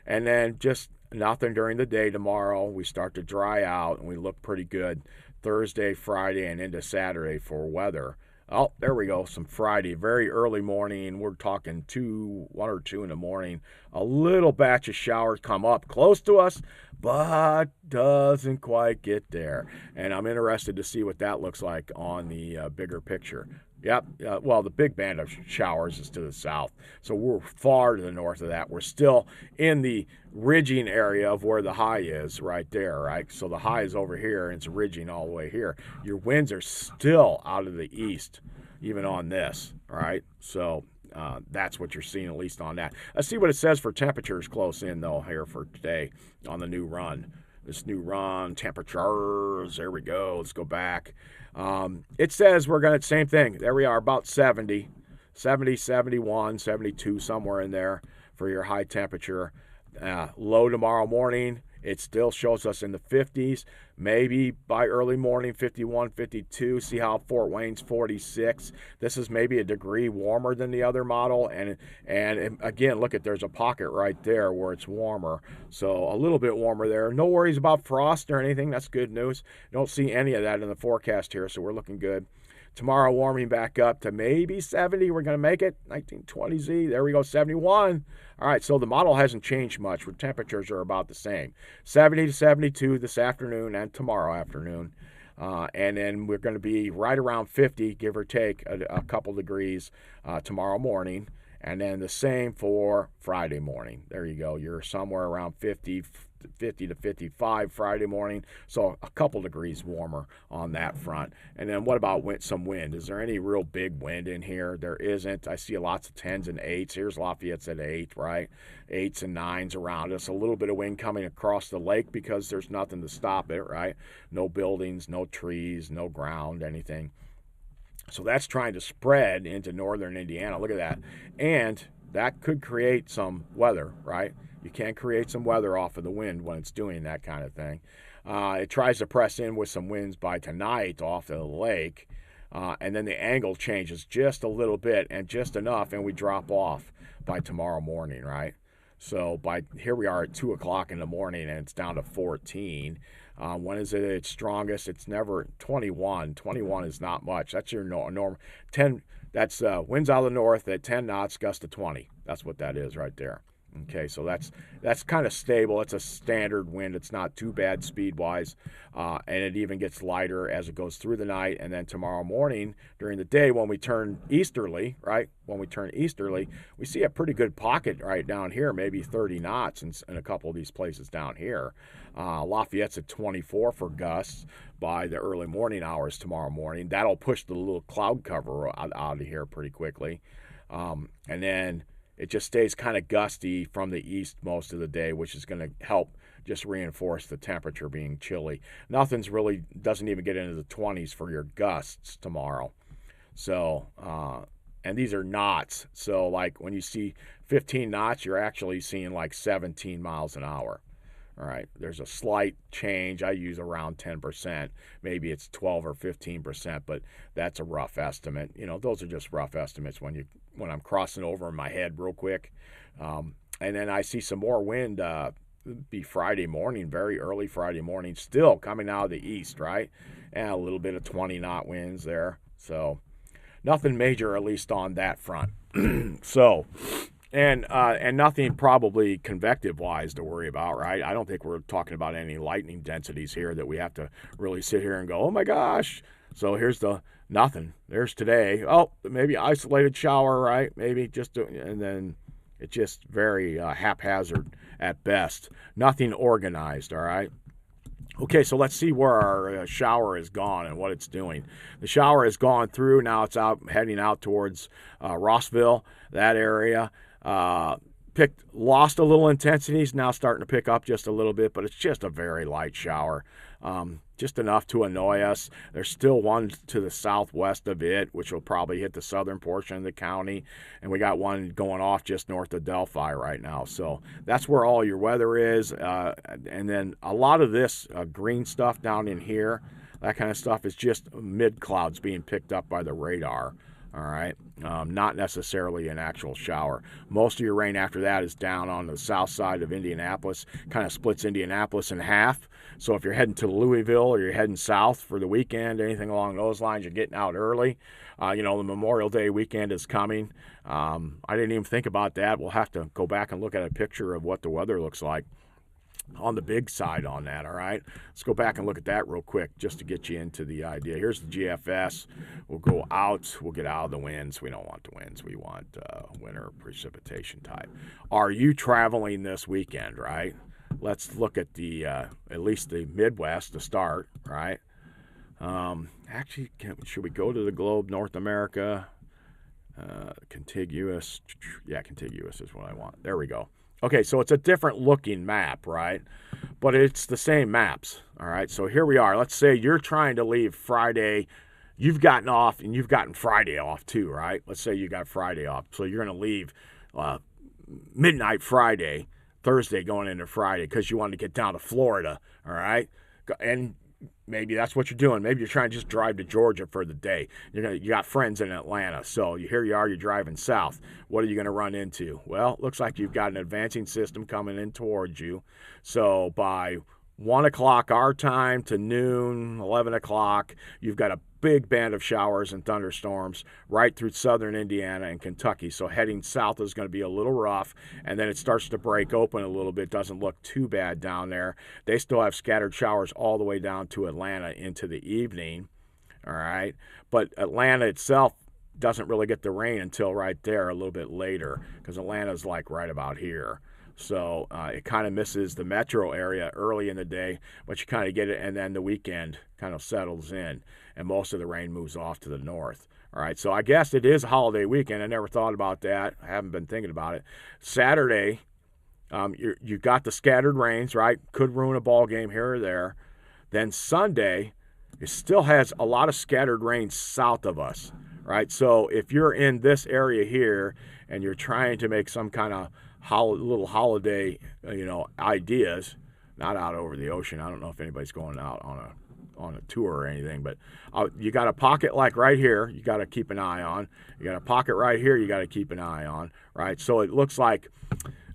And then just nothing during the day tomorrow. We start to dry out and we look pretty good Thursday, Friday, and into Saturday for weather. Oh, there we go. Some Friday, very early morning. We're talking 1 or 2 in the morning. A little batch of showers come up close to us, but doesn't quite get there. And I'm interested to see what that looks like on the bigger picture. Yep. Well, the big band of showers is to the south. So we're far to the north of that. We're still in the ridging area of where the high is right there, right? So the high is over here and it's ridging all the way here. Your winds are still out of the east, even on this, right? So that's what you're seeing, at least on that. Let's see what it says for temperatures close in, though, here for today on the new run. This new run, temperatures, there we go. Let's go back. It says we're going to, same thing. There we are, about 70, 71, 72, somewhere in there for your high temperature. Low tomorrow morning It still shows us in the 50s, maybe by early morning, 51, 52. See how Fort Wayne's 46. This is maybe a degree warmer than the other model. And again, look at, there's a pocket right there where it's warmer. So a little bit warmer there. No worries about frost or anything. That's good news. Don't see any of that in the forecast here, so we're looking good. Tomorrow warming back up to maybe 70. We're going to make it. 1920Z. There we go, 71. All right, so the model hasn't changed much. The temperatures are about the same. 70 to 72 this afternoon and tomorrow afternoon. And then we're going to be right around 50, give or take a couple degrees tomorrow morning. And then the same for Friday morning. There you go. You're somewhere around 50 to 55 Friday morning, so a couple degrees warmer on that front. And then what about some wind? Is there any real big wind in here? There isn't. I see lots of 10s and 8s. Here's Lafayette's at 8, right? 8s and 9s around us. A little bit of wind coming across the lake because there's nothing to stop it, right? No buildings, no trees, no ground, anything. So that's trying to spread into northern Indiana. Look at that. And that could create some weather, right? You can create some weather off of the wind when it's doing that kind of thing. It tries to press in with some winds by tonight off of the lake, and then the angle changes just a little bit and just enough, and we drop off by tomorrow morning, right? So here we are at 2 o'clock in the morning, and it's down to 14. When is it at its strongest? It's never 21. 21 is not much. That's your normal 10. That's winds out of the north at 10 knots, gust to 20. That's what that is right there. Okay, so that's kind of stable. It's a standard wind. It's not too bad speed-wise, and it even gets lighter as it goes through the night. And then tomorrow morning during the day when we turn easterly, right, we see a pretty good pocket right down here, maybe 30 knots in a couple of these places down here. Lafayette's at 24 for gusts by the early morning hours tomorrow morning. That'll push the little cloud cover out of here pretty quickly. And then it just stays kind of gusty from the east most of the day, which is going to help just reinforce the temperature being chilly. Nothing's really, doesn't even get into the 20s for your gusts tomorrow. So, and these are knots. So like when you see 15 knots, you're actually seeing like 17 miles an hour. All right, there's a slight change. I use around 10%. Maybe it's 12 or 15%, but that's a rough estimate. You know, those are just rough estimates when I'm crossing over in my head real quick. And then I see some more wind be Friday morning, very early Friday morning, still coming out of the east, right? And a little bit of 20-knot winds there. So nothing major, at least on that front. So... And nothing probably convective-wise to worry about, right? I don't think we're talking about any lightning densities here that we have to really sit here and go, oh my gosh. So here's nothing. There's today. Oh, maybe isolated shower, right? Maybe and then it's just very haphazard at best. Nothing organized, all right? Okay, so let's see where our shower is gone and what it's doing. The shower has gone through. Now it's heading out towards Rossville, that area. Lost a little intensity. It's now starting to pick up just a little bit, but it's just a very light shower. Just enough to annoy us. There's still one to the southwest of it, which will probably hit the southern portion of the county. And we got one going off just north of Delphi right now. So that's where all your weather is. And then a lot of this green stuff down in here, that kind of stuff is just mid-clouds being picked up by the radar. All right, not necessarily an actual shower. Most of your rain after that is down on the south side of Indianapolis, kind of splits Indianapolis in half. So if you're heading to Louisville or you're heading south for the weekend, anything along those lines, you're getting out early. The Memorial Day weekend is coming. I didn't even think about that. We'll have to go back and look at a picture of what the weather looks like on the big side on that, all right? Let's go back and look at that real quick just to get you into the idea. Here's the GFS. We'll go out. We'll get out of the winds. We don't want the winds. We want winter precipitation type. Are you traveling this weekend, right? Let's look at at least the Midwest to start, right? Actually, should we go to the globe, North America? Contiguous. Yeah, contiguous is what I want. There we go. Okay, so it's a different looking map, right? But it's the same maps, all right? So here we are. Let's say you're trying to leave Friday. You've gotten off, and you've gotten Friday off too, right? Let's say you got Friday off. So you're going to leave midnight Friday, Thursday going into Friday because you want to get down to Florida, all right? And maybe that's what you're doing. Maybe you're trying to just drive to Georgia for the day. You got friends in Atlanta, so here you are, you're driving south. What are you going to run into? Well, it looks like you've got an advancing system coming in towards you. So by 1 o'clock our time to noon, 11 o'clock, you've got a big band of showers and thunderstorms right through southern Indiana and Kentucky. So heading south is going to be a little rough, and then it starts to break open a little bit. Doesn't look too bad down there. They still have scattered showers all the way down to Atlanta into the evening, all right? But Atlanta itself doesn't really get the rain until right there a little bit later because Atlanta's like right about here. So it kind of misses the metro area early in the day, but you kind of get it, and then the weekend kind of settles in, and most of the rain moves off to the north. All right, so I guess it is a holiday weekend. I never thought about that. I haven't been thinking about it. Saturday, you got the scattered rains, right? Could ruin a ball game here or there. Then Sunday, it still has a lot of scattered rain south of us, right? So if you're in this area here and you're trying to make some kind of little holiday, ideas, not out over the ocean. I don't know if anybody's going out on a tour or anything, but you got a pocket like right here you got to keep an eye on. You got a pocket right here you got to keep an eye on, right? So it looks like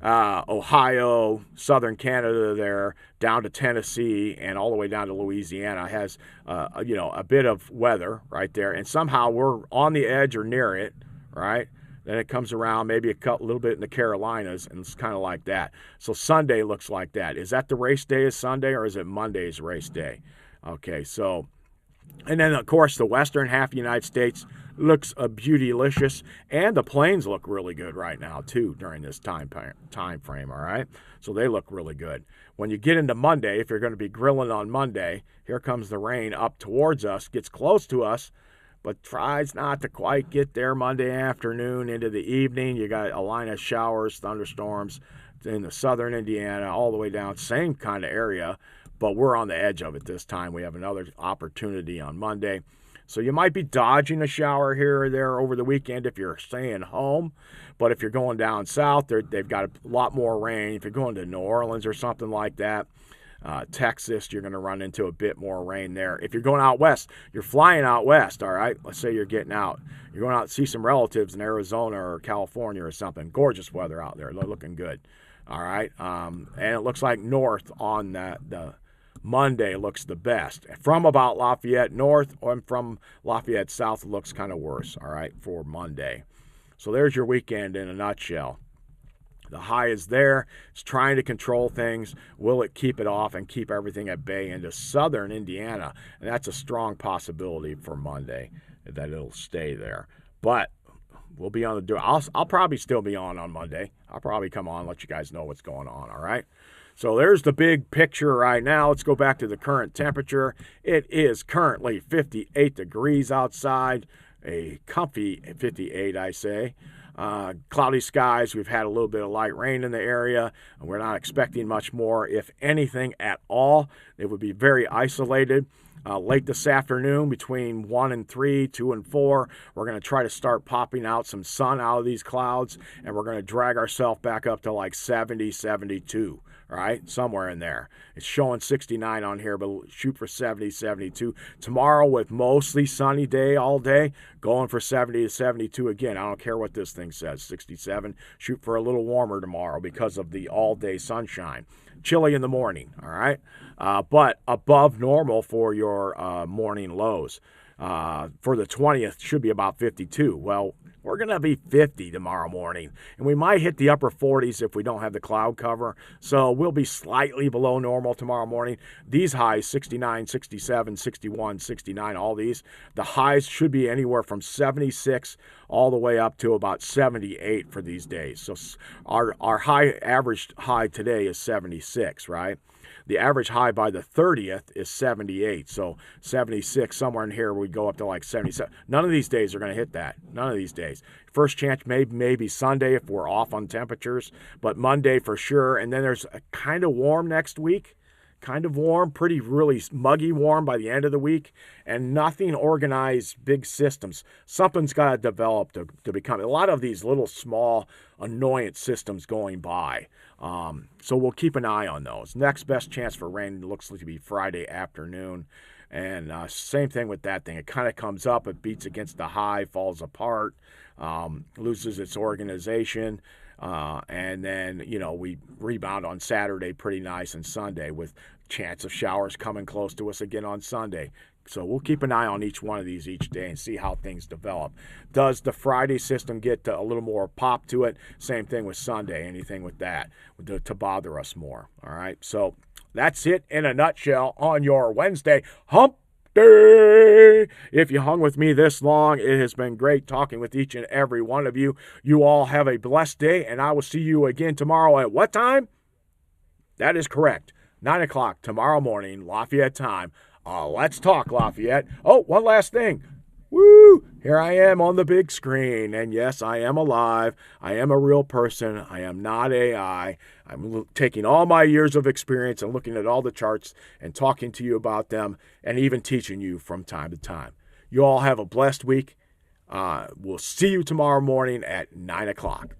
Ohio, southern Canada there, down to Tennessee, and all the way down to Louisiana has, a bit of weather right there, and somehow we're on the edge or near it, right? Then it comes around, maybe a little bit in the Carolinas, and it's kind of like that. So Sunday looks like that. Is that the race day is Sunday, or is it Monday's race day? Okay, so, and then, of course, the western half of the United States looks beautylicious, and the plains look really good right now, too, during this time frame, all right? So they look really good. When you get into Monday, if you're going to be grilling on Monday, here comes the rain up towards us, gets close to us, but tries not to quite get there Monday afternoon into the evening. You got a line of showers, thunderstorms in the southern Indiana, all the way down, same kind of area, but we're on the edge of it this time. We have another opportunity on Monday. So you might be dodging a shower here or there over the weekend if you're staying home, but if you're going down south, they've got a lot more rain. If you're going to New Orleans or something like that, Texas, you're going to run into a bit more rain there. If you're going out west, you're flying out west, all right? Let's say you're getting out. You're going out to see some relatives in Arizona or California or something. Gorgeous weather out there. They're looking good, all right? And it looks like north on the Monday looks the best. From about Lafayette north or from Lafayette south, it looks kind of worse, all right, for Monday. So there's your weekend in a nutshell. The high is there. It's trying to control things. Will it keep it off and keep everything at bay into southern Indiana? And that's a strong possibility for Monday that it'll stay there. But we'll be on the do. I'll probably still be on Monday. I'll probably come on and let you guys know what's going on, all right? So there's the big picture right now. Let's go back to the current temperature. It is currently 58 degrees outside, a comfy 58, I say. Cloudy skies. We've had a little bit of light rain in the area, and we're not expecting much more, if anything at all. It would be very isolated. Late this afternoon, between 1 and 3, 2 and 4, we're going to try to start popping out some sun out of these clouds, and we're going to drag ourselves back up to like 70, 72. All right, somewhere in there. It's showing 69 on here, but shoot for 70, 72. Tomorrow, with mostly sunny day all day, going for 70 to 72 again. I don't care what this thing says, 67. Shoot for a little warmer tomorrow because of the all-day sunshine. Chilly in the morning, all right? But above normal for your morning lows. For the 20th, should be about 52. Well, we're going to be 50 tomorrow morning, and we might hit the upper 40s if we don't have the cloud cover, so we'll be slightly below normal tomorrow morning. These highs, 69, 67, 61, 69, all these, the highs should be anywhere from 76 all the way up to about 78 for these days. So our average high today is 76, right? The average high by the 30th is 78. So 76, somewhere in here, we go up to like 77. None of these days are going to hit that. None of these days. First chance maybe Sunday if we're off on temperatures, but Monday for sure. And then there's a kind of warm next week. kind of warm, really muggy warm by the end of the week, and nothing organized, big systems. Something's got to develop to become a lot of these little small annoyance systems going by. So we'll keep an eye on those. Next best chance for rain looks like to be Friday afternoon. And same thing with that thing. It kind of comes up, it beats against the high, falls apart, loses its organization. And then, we rebound on Saturday pretty nice and Sunday with chance of showers coming close to us again on Sunday. So we'll keep an eye on each one of these each day and see how things develop. Does the Friday system get a little more pop to it? Same thing with Sunday. Anything with that to bother us more. All right. So that's it in a nutshell on your Wednesday hump day. If you hung with me this long, it has been great talking with each and every one of you. You all have a blessed day, and I will see you again tomorrow at what time? That is correct. 9 o'clock tomorrow morning, Lafayette time. Let's talk Lafayette. Oh, one last thing. Woo! Here I am on the big screen, and yes, I am alive. I am a real person. I am not AI. I'm taking all my years of experience and looking at all the charts and talking to you about them and even teaching you from time to time. You all have a blessed week. We'll see you tomorrow morning at 9 o'clock.